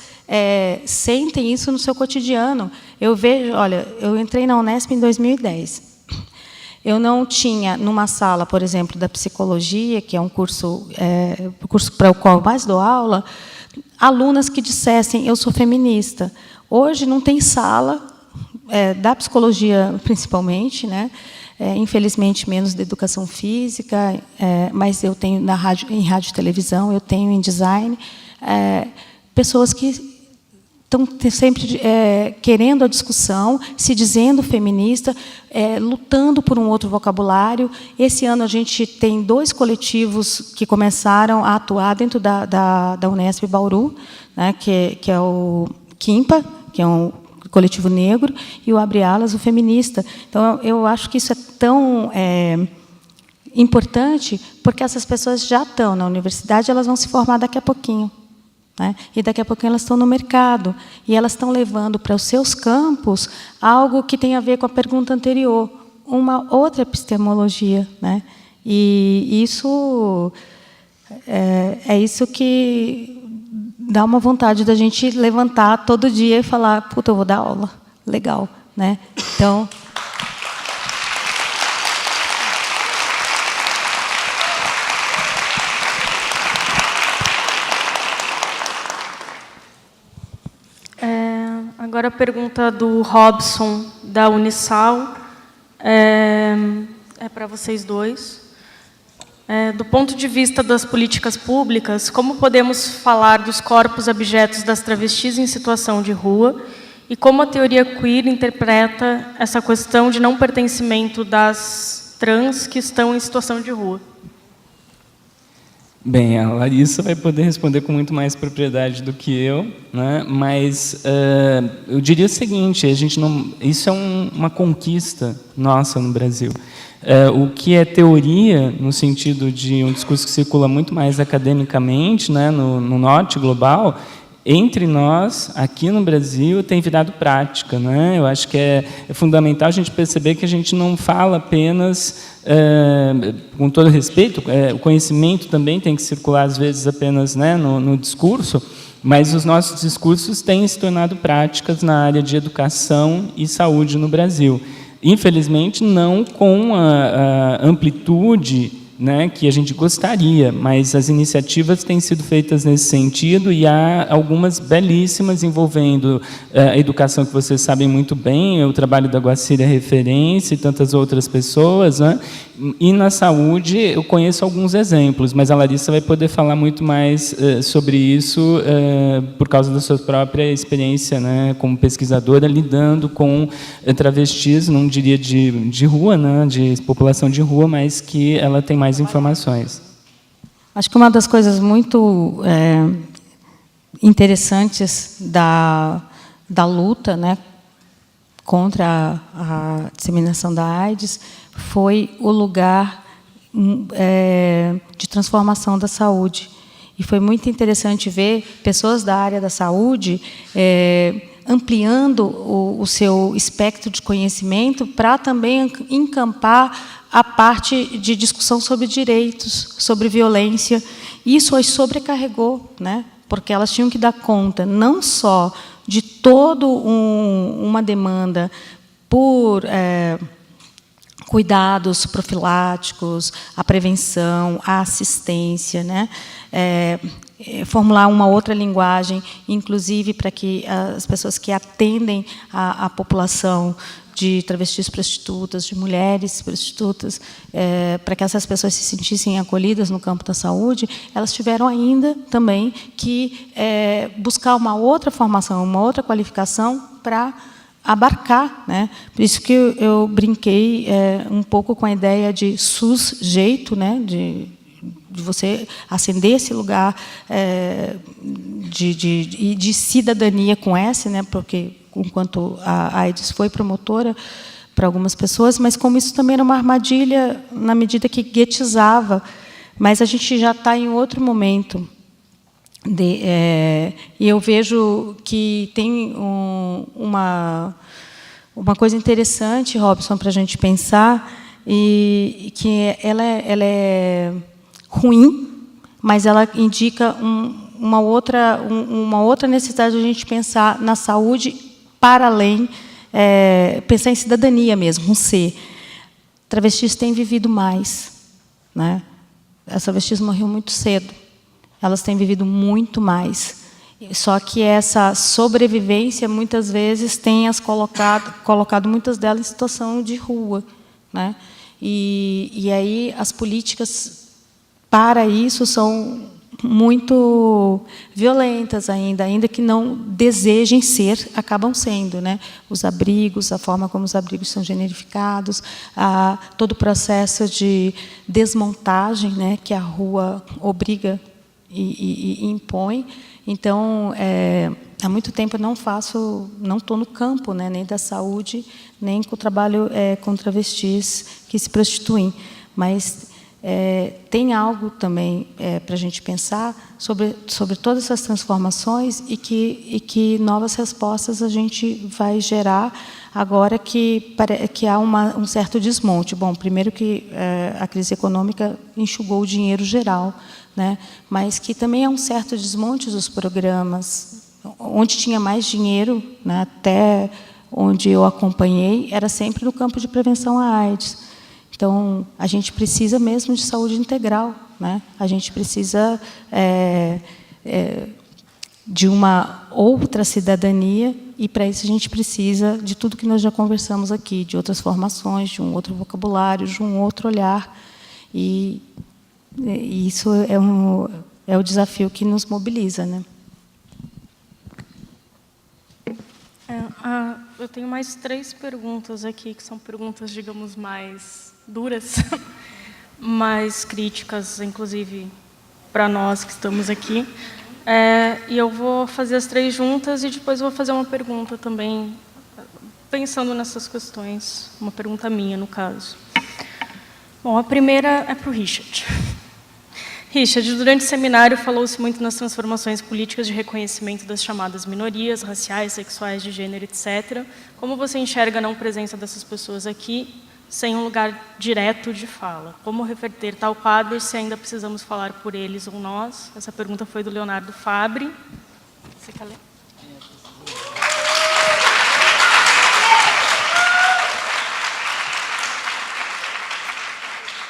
sentem isso no seu cotidiano. Eu vejo, olha, eu entrei na Unesp em 2010. Eu não tinha, numa sala, por exemplo, da psicologia, que é um curso para o qual eu mais dou aula, alunas que dissessem, eu sou feminista. Hoje não tem sala, da psicologia principalmente, né? Infelizmente menos da educação física, mas eu tenho em rádio e televisão, eu tenho em design. pessoas que estão sempre querendo a discussão, se dizendo feminista, lutando por um outro vocabulário. Esse ano a gente tem 2 coletivos que começaram a atuar dentro da Unesp Bauru, né, que é o Quimpa, que é um coletivo negro, e o Abre Alas, o feminista. Então, eu acho que isso é tão importante, porque essas pessoas já estão na universidade, elas vão se formar daqui a pouquinho. Né? E daqui a pouco elas estão no mercado, e elas estão levando para os seus campos algo que tem a ver com a pergunta anterior, uma outra epistemologia. Né? E isso é isso que dá uma vontade da gente levantar todo dia e falar, puta, eu vou dar aula, legal. Né? Então... Agora a pergunta do Robson, da Unisal, é para vocês dois. Do ponto de vista das políticas públicas, como podemos falar dos corpos abjetos das travestis em situação de rua e como a teoria queer interpreta essa questão de não pertencimento das trans que estão em situação de rua? Bem, a Larissa vai poder responder com muito mais propriedade do que eu, né? Mas eu diria o seguinte: a gente não, isso é uma conquista nossa no Brasil. O que é teoria, no sentido de um discurso que circula muito mais academicamente, né, no norte global, entre nós, aqui no Brasil, tem virado prática. Né? Eu acho que é fundamental a gente perceber que a gente não fala apenas, com todo respeito, o conhecimento também tem que circular, às vezes, apenas, né, no discurso, mas os nossos discursos têm se tornado práticas na área de educação e saúde no Brasil. Infelizmente, não com a amplitude, né, que a gente gostaria, mas as iniciativas têm sido feitas nesse sentido, e há algumas belíssimas envolvendo a educação, que vocês sabem muito bem, o trabalho da Guacira referência e tantas outras pessoas, né? E na saúde eu conheço alguns exemplos, mas a Larissa vai poder falar muito mais sobre isso por causa da sua própria experiência, né, como pesquisadora, lidando com travestis, não diria de rua, né, de população de rua, mas que ela tem mais informações. Acho que uma das coisas muito interessantes da luta, né, contra a disseminação da AIDS foi o lugar de transformação da saúde. E foi muito interessante ver pessoas da área da saúde ampliando o seu espectro de conhecimento para também encampar a parte de discussão sobre direitos, sobre violência. Isso as sobrecarregou, né? Porque elas tinham que dar conta não só de toda uma demanda por cuidados profiláticos, a prevenção, a assistência, né? Formular uma outra linguagem, inclusive para que as pessoas que atendem a população de travestis prostitutas, de mulheres prostitutas, para que essas pessoas se sentissem acolhidas no campo da saúde, elas tiveram ainda também que buscar uma outra formação, uma outra qualificação para abarcar, né? Por isso que eu brinquei um pouco com a ideia de sujeito, né? De você acender esse lugar de cidadania com S, né? Porque enquanto a AIDS foi promotora para algumas pessoas, mas como isso também era uma armadilha na medida que guetizava, mas a gente já está em outro momento. E eu vejo que tem uma coisa interessante, Robson, para a gente pensar, e que ela é ruim, mas ela indica uma outra necessidade de a gente pensar na saúde para além, pensar em cidadania mesmo, um ser. Travestis têm vivido mais, né? As travestis morreram muito cedo. Elas têm vivido muito mais. Só que essa sobrevivência, muitas vezes, tem as colocado muitas delas em situação de rua, né? E aí as políticas para isso são muito violentas ainda que não desejem ser, acabam sendo, né? Os abrigos, a forma como os abrigos são generificados, todo o processo de desmontagem, né, que a rua obriga e impõe. Então, há muito tempo eu não estou no campo, né, nem da saúde, nem com o trabalho com travestis que se prostituem, mas tem algo também para a gente pensar sobre todas essas transformações e que novas respostas a gente vai gerar agora que há um certo desmonte. Bom, primeiro que a crise econômica enxugou o dinheiro geral, né? Mas que também há um certo desmonte dos programas. Onde tinha mais dinheiro, né, até onde eu acompanhei, era sempre no campo de prevenção à AIDS. Então, a gente precisa mesmo de saúde integral, né? A gente precisa de uma outra cidadania, e, para isso, a gente precisa de tudo que nós já conversamos aqui, de outras formações, de um outro vocabulário, de um outro olhar. E isso é o desafio que nos mobiliza, né? Eu tenho mais 3 perguntas aqui, que são perguntas, digamos, mais duras, mais críticas, inclusive, para nós que estamos aqui. E eu vou fazer as 3 juntas e depois vou fazer uma pergunta também, pensando nessas questões, uma pergunta minha, no caso. Bom, a primeira é para o Richard. Richard, durante o seminário falou-se muito nas transformações políticas de reconhecimento das chamadas minorias, raciais, sexuais, de gênero, etc. Como você enxerga a não presença dessas pessoas aqui, sem um lugar direto de fala? Como reverter tal quadro, se ainda precisamos falar por eles ou nós? Essa pergunta foi do Leonardo Fabre. Você quer ler?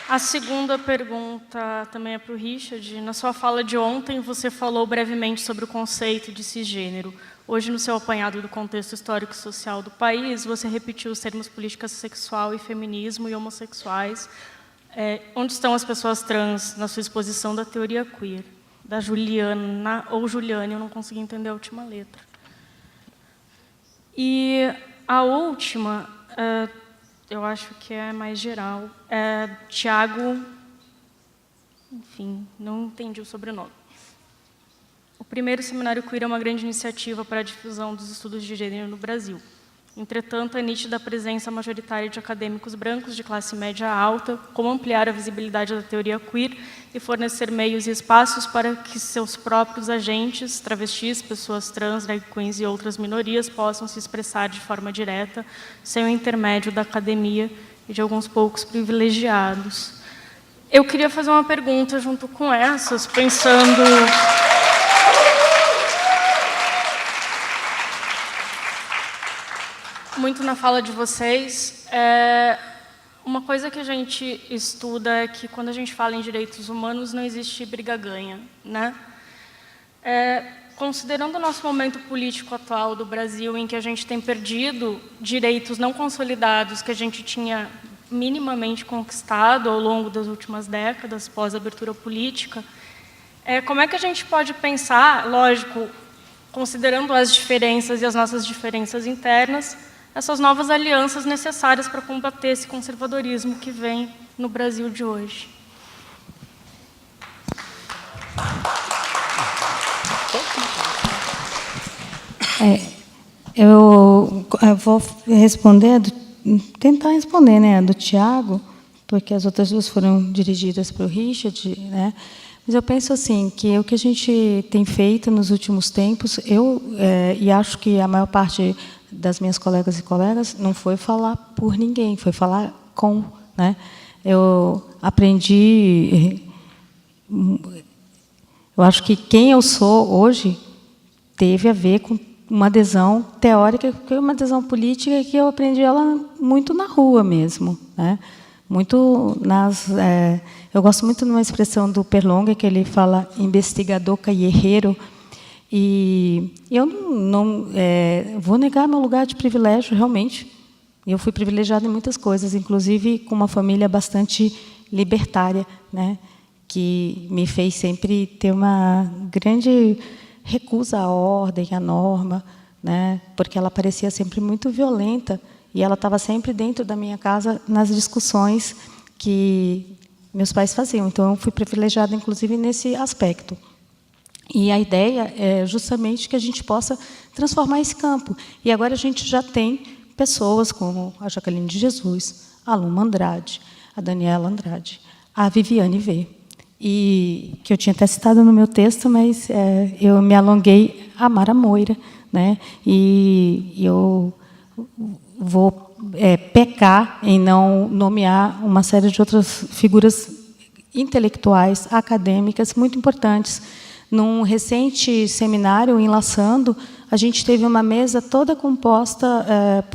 A segunda pergunta também é para o Richard. Na sua fala de ontem, você falou brevemente sobre o conceito de cisgênero. Hoje, no seu apanhado do contexto histórico e social do país, você repetiu os termos política sexual e feminismo e homossexuais. Onde estão as pessoas trans na sua exposição da teoria queer? Da Juliana, ou Juliane, eu não consegui entender a última letra. E a última, eu acho que é mais geral. Tiago, enfim, não entendi o sobrenome. O primeiro seminário queer é uma grande iniciativa para a difusão dos estudos de gênero no Brasil. Entretanto, é nítida a presença majoritária de acadêmicos brancos de classe média alta. Como ampliar a visibilidade da teoria queer e fornecer meios e espaços para que seus próprios agentes, travestis, pessoas trans, drag queens e outras minorias possam se expressar de forma direta, sem o intermédio da academia e de alguns poucos privilegiados? Eu queria fazer uma pergunta junto com essas, pensando... muito na fala de vocês. Uma coisa que a gente estuda é que, quando a gente fala em direitos humanos, não existe briga-ganha, né? Considerando o nosso momento político atual do Brasil, em que a gente tem perdido direitos não consolidados que a gente tinha minimamente conquistado ao longo das últimas décadas, pós-abertura política, como é que a gente pode pensar, lógico, considerando as diferenças e as nossas diferenças internas, essas novas alianças necessárias para combater esse conservadorismo que vem no Brasil de hoje? Eu vou responder, tentar responder, né, do Tiago, porque as outras 2 foram dirigidas para o Richard, né? Mas eu penso assim, que o que a gente tem feito nos últimos tempos, e acho que a maior parte das minhas colegas e colegas não foi falar por ninguém, foi falar com, né? Eu aprendi, eu acho que quem eu sou hoje teve a ver com uma adesão teórica, que é uma adesão política, que eu aprendi ela muito na rua mesmo, né? Muito eu gosto muito de uma expressão do Perlonga, que ele fala investigador callejero, e eu não vou negar meu lugar de privilégio, realmente. Eu fui privilegiada em muitas coisas, inclusive com uma família bastante libertária, né? que me fez sempre ter uma grande recusa à ordem, à norma, né? Porque ela parecia sempre muito violenta e ela estava sempre dentro da minha casa nas discussões que meus pais faziam. Então, eu fui privilegiada, inclusive, nesse aspecto. E a ideia é justamente que a gente possa transformar esse campo. E agora a gente já tem pessoas como a Jaqueline de Jesus, a Luma Andrade, a Daniela Andrade, a Viviane V. E que eu tinha até citado no meu texto, mas eu me alonguei, a Mara Moira, né? E eu vou pecar em não nomear uma série de outras figuras intelectuais, acadêmicas, muito importantes. Num recente seminário em Laçando, a gente teve uma mesa toda composta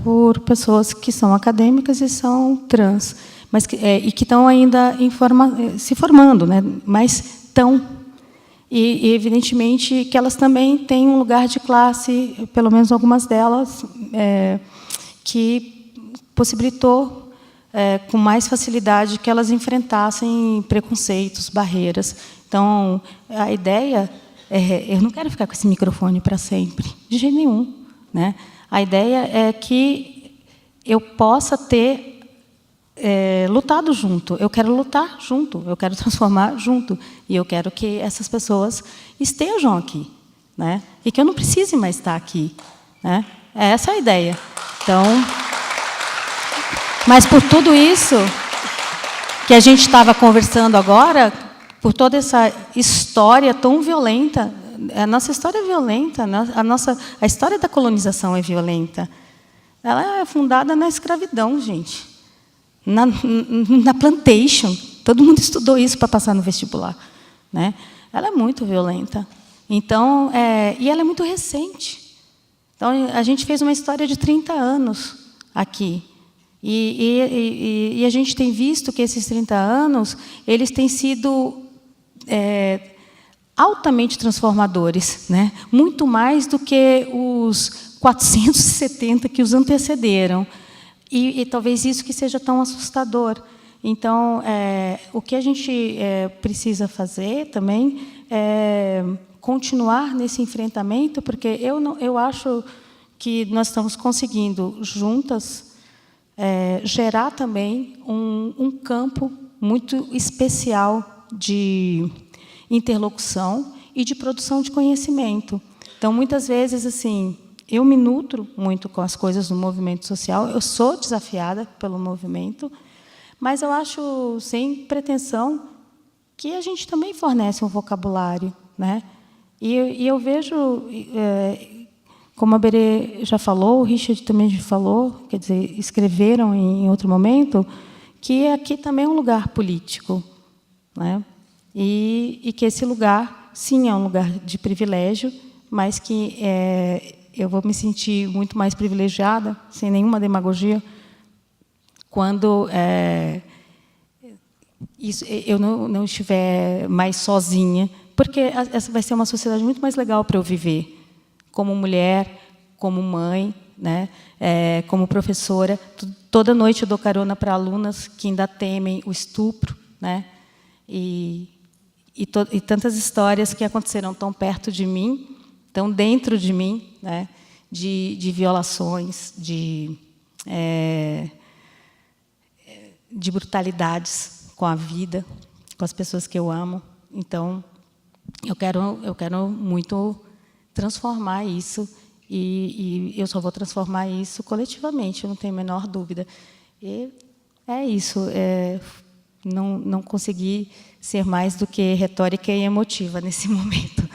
por pessoas que são acadêmicas e são trans, mas e que estão ainda se formando, né? Mas estão. E, evidentemente, que elas também têm um lugar de classe, pelo menos algumas delas, que possibilitou, com mais facilidade, que elas enfrentassem preconceitos, barreiras. Então, a ideia eu não quero ficar com esse microfone para sempre, de jeito nenhum, né? A ideia é que eu possa ter lutado junto. Eu quero lutar junto, eu quero transformar junto. E eu quero que essas pessoas estejam aqui, né? E que eu não precise mais estar aqui, né? Essa é a ideia. Então, mas por tudo isso que a gente estava conversando agora, por toda essa história tão violenta, a nossa história é violenta, a história da colonização é violenta. Ela é fundada na escravidão, gente. Na plantation. Todo mundo estudou isso para passar no vestibular, né? Ela é muito violenta. Então, e ela é muito recente. Então, a gente fez uma história de 30 anos aqui. E a gente tem visto que esses 30 anos eles têm sido altamente transformadores, né? Muito mais do que os 470 que os antecederam. E talvez isso que seja tão assustador. Então, o que a gente precisa fazer também é continuar nesse enfrentamento, porque eu acho que nós estamos conseguindo, juntas, gerar também um campo muito especial de interlocução e de produção de conhecimento. Então, muitas vezes, assim, eu me nutro muito com as coisas do movimento social, eu sou desafiada pelo movimento, mas eu acho, sem pretensão, que a gente também fornece um vocabulário, né? E eu vejo, como a Berê já falou, o Richard também já falou, quer dizer, escreveram em outro momento, que aqui também é um lugar político, né? E que esse lugar, sim, é um lugar de privilégio, mas que eu vou me sentir muito mais privilegiada, sem nenhuma demagogia, quando eu não estiver mais sozinha, porque essa vai ser uma sociedade muito mais legal para eu viver, como mulher, como mãe, né? Como professora. Toda noite eu dou carona para alunas que ainda temem o estupro, né? E tantas histórias que aconteceram tão perto de mim, tão dentro de mim, né? De violações, de brutalidades com a vida, com as pessoas que eu amo. Então, eu quero muito transformar isso, e eu só vou transformar isso coletivamente, eu não tenho a menor dúvida. E é isso. Não consegui ser mais do que retórica e emotiva nesse momento.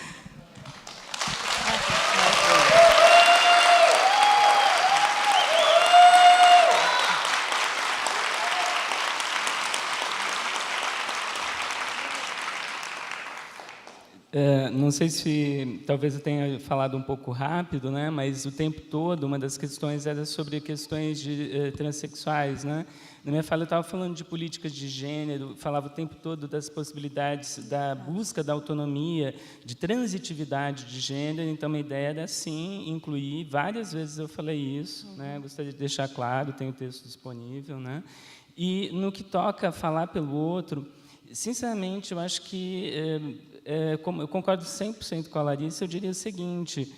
Não sei se talvez eu tenha falado um pouco rápido, né? Mas o tempo todo uma das questões era sobre questões de transexuais, né? Na minha fala eu estava falando de políticas de gênero, falava o tempo todo das possibilidades da busca da autonomia, de transitividade de gênero. Então a ideia era sim incluir, várias vezes eu falei isso, né? Gostaria de deixar claro, tem o texto disponível, né? E no que toca a falar pelo outro, sinceramente, eu acho que, eu concordo 100% com a Larissa, eu diria o seguinte,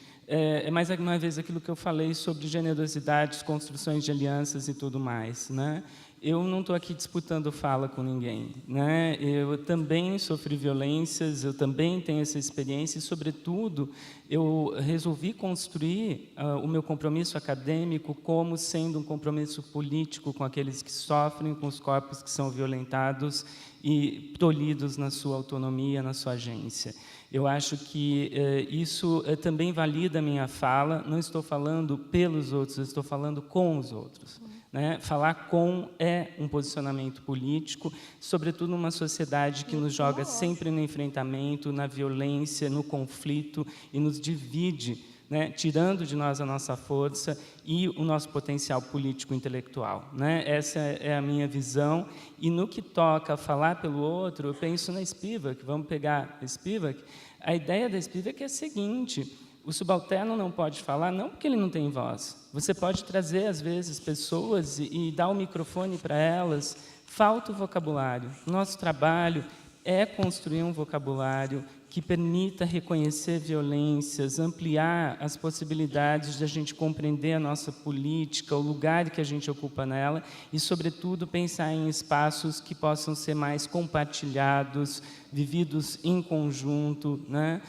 mais uma vez aquilo que eu falei sobre generosidade, construções de alianças e tudo mais, né? Eu não estou aqui disputando fala com ninguém, né? Eu também sofri violências, eu também tenho essa experiência e, sobretudo, eu resolvi construir o meu compromisso acadêmico como sendo um compromisso político com aqueles que sofrem, com os corpos que são violentados e tolhidos na sua autonomia, na sua agência. Eu acho que isso também valida a minha fala. Não estou falando pelos outros, eu estou falando com os outros. Né? Falar com é um posicionamento político, sobretudo numa sociedade que nos joga sempre no enfrentamento, na violência, no conflito e nos divide, né? Tirando de nós a nossa força e o nosso potencial político-intelectual. Né? Essa é a minha visão. E no que toca a falar pelo outro, eu penso na Spivak. Vamos pegar a Spivak? A ideia da Spivak é a seguinte: o subalterno não pode falar, não porque ele não tem voz. Você pode trazer, às vezes, pessoas e dar o microfone para elas. Falta o vocabulário. Nosso trabalho é construir um vocabulário que permita reconhecer violências, ampliar as possibilidades de a gente compreender a nossa política, o lugar que a gente ocupa nela e, sobretudo, pensar em espaços que possam ser mais compartilhados, vividos em conjunto, né?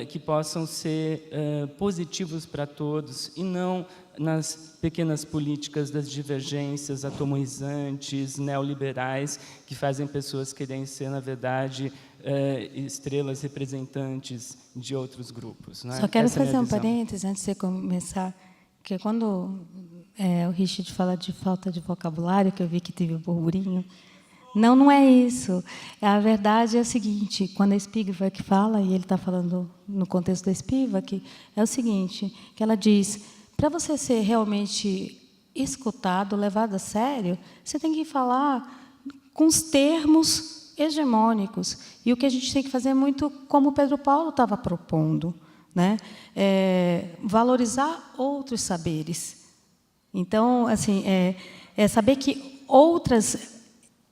Que possam ser positivos para todos e não nas pequenas políticas das divergências atomoizantes, neoliberais, que fazem pessoas quererem ser, na verdade, estrelas representantes de outros grupos. Né? Só quero Essa é a fazer minha um visão. parênteses antes de você começar, porque quando o Richard fala de falta de vocabulário, que eu vi que teve burburinho, não é isso. A verdade é a seguinte: quando a Spivak fala, e ele está falando no contexto da Spivak, é o seguinte, que ela diz, para você ser realmente escutado, levado a sério, você tem que falar com os termos hegemônicos. E o que a gente tem que fazer é muito como o Pedro Paulo estava propondo, né? Valorizar outros saberes. Então, assim, saber que outras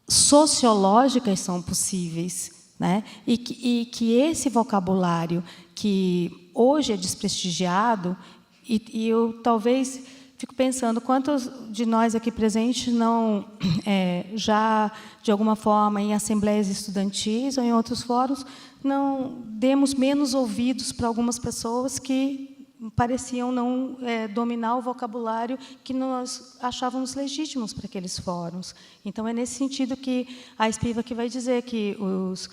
sociológicas são possíveis, né? E que esse vocabulário que hoje é desprestigiado, e eu talvez fico pensando quantos de nós aqui presentes não já de alguma forma em assembleias estudantis ou em outros fóruns não demos menos ouvidos para algumas pessoas que pareciam não dominar o vocabulário que nós achávamos legítimos para aqueles fóruns. Então, é nesse sentido que a Spivak vai dizer que os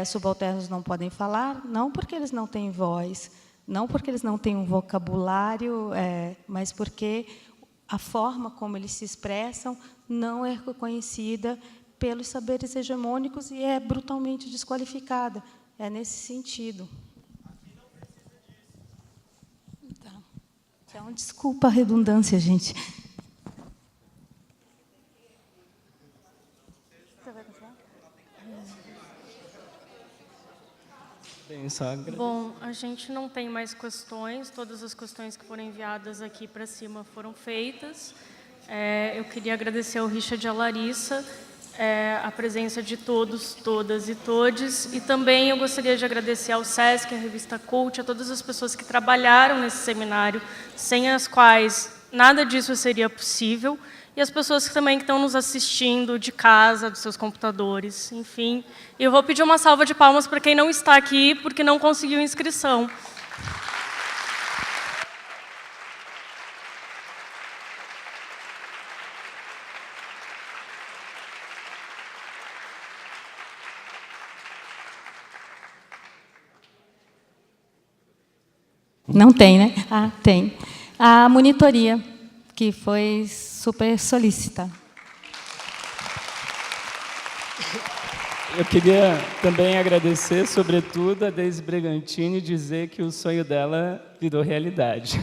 subalternos não podem falar, não porque eles não têm voz, não porque eles não têm um vocabulário, mas porque a forma como eles se expressam não é reconhecida pelos saberes hegemônicos e é brutalmente desqualificada. É nesse sentido. Então, desculpa a redundância, gente. Bem, só agradeço. Bom, a gente não tem mais questões. Todas as questões que foram enviadas aqui para cima foram feitas. Eu queria agradecer ao Richard e à Larissa a presença de todos, todas e todes. E também eu gostaria de agradecer ao SESC, à revista Cult, a todas as pessoas que trabalharam nesse seminário, sem as quais nada disso seria possível, e as pessoas que também estão nos assistindo de casa, dos seus computadores, enfim. E eu vou pedir uma salva de palmas para quem não está aqui, porque não conseguiu inscrição. Não tem, né? Ah, tem. A monitoria, que foi super solícita. Eu queria também agradecer, sobretudo, a Deise Bregantini e dizer que o sonho dela virou realidade.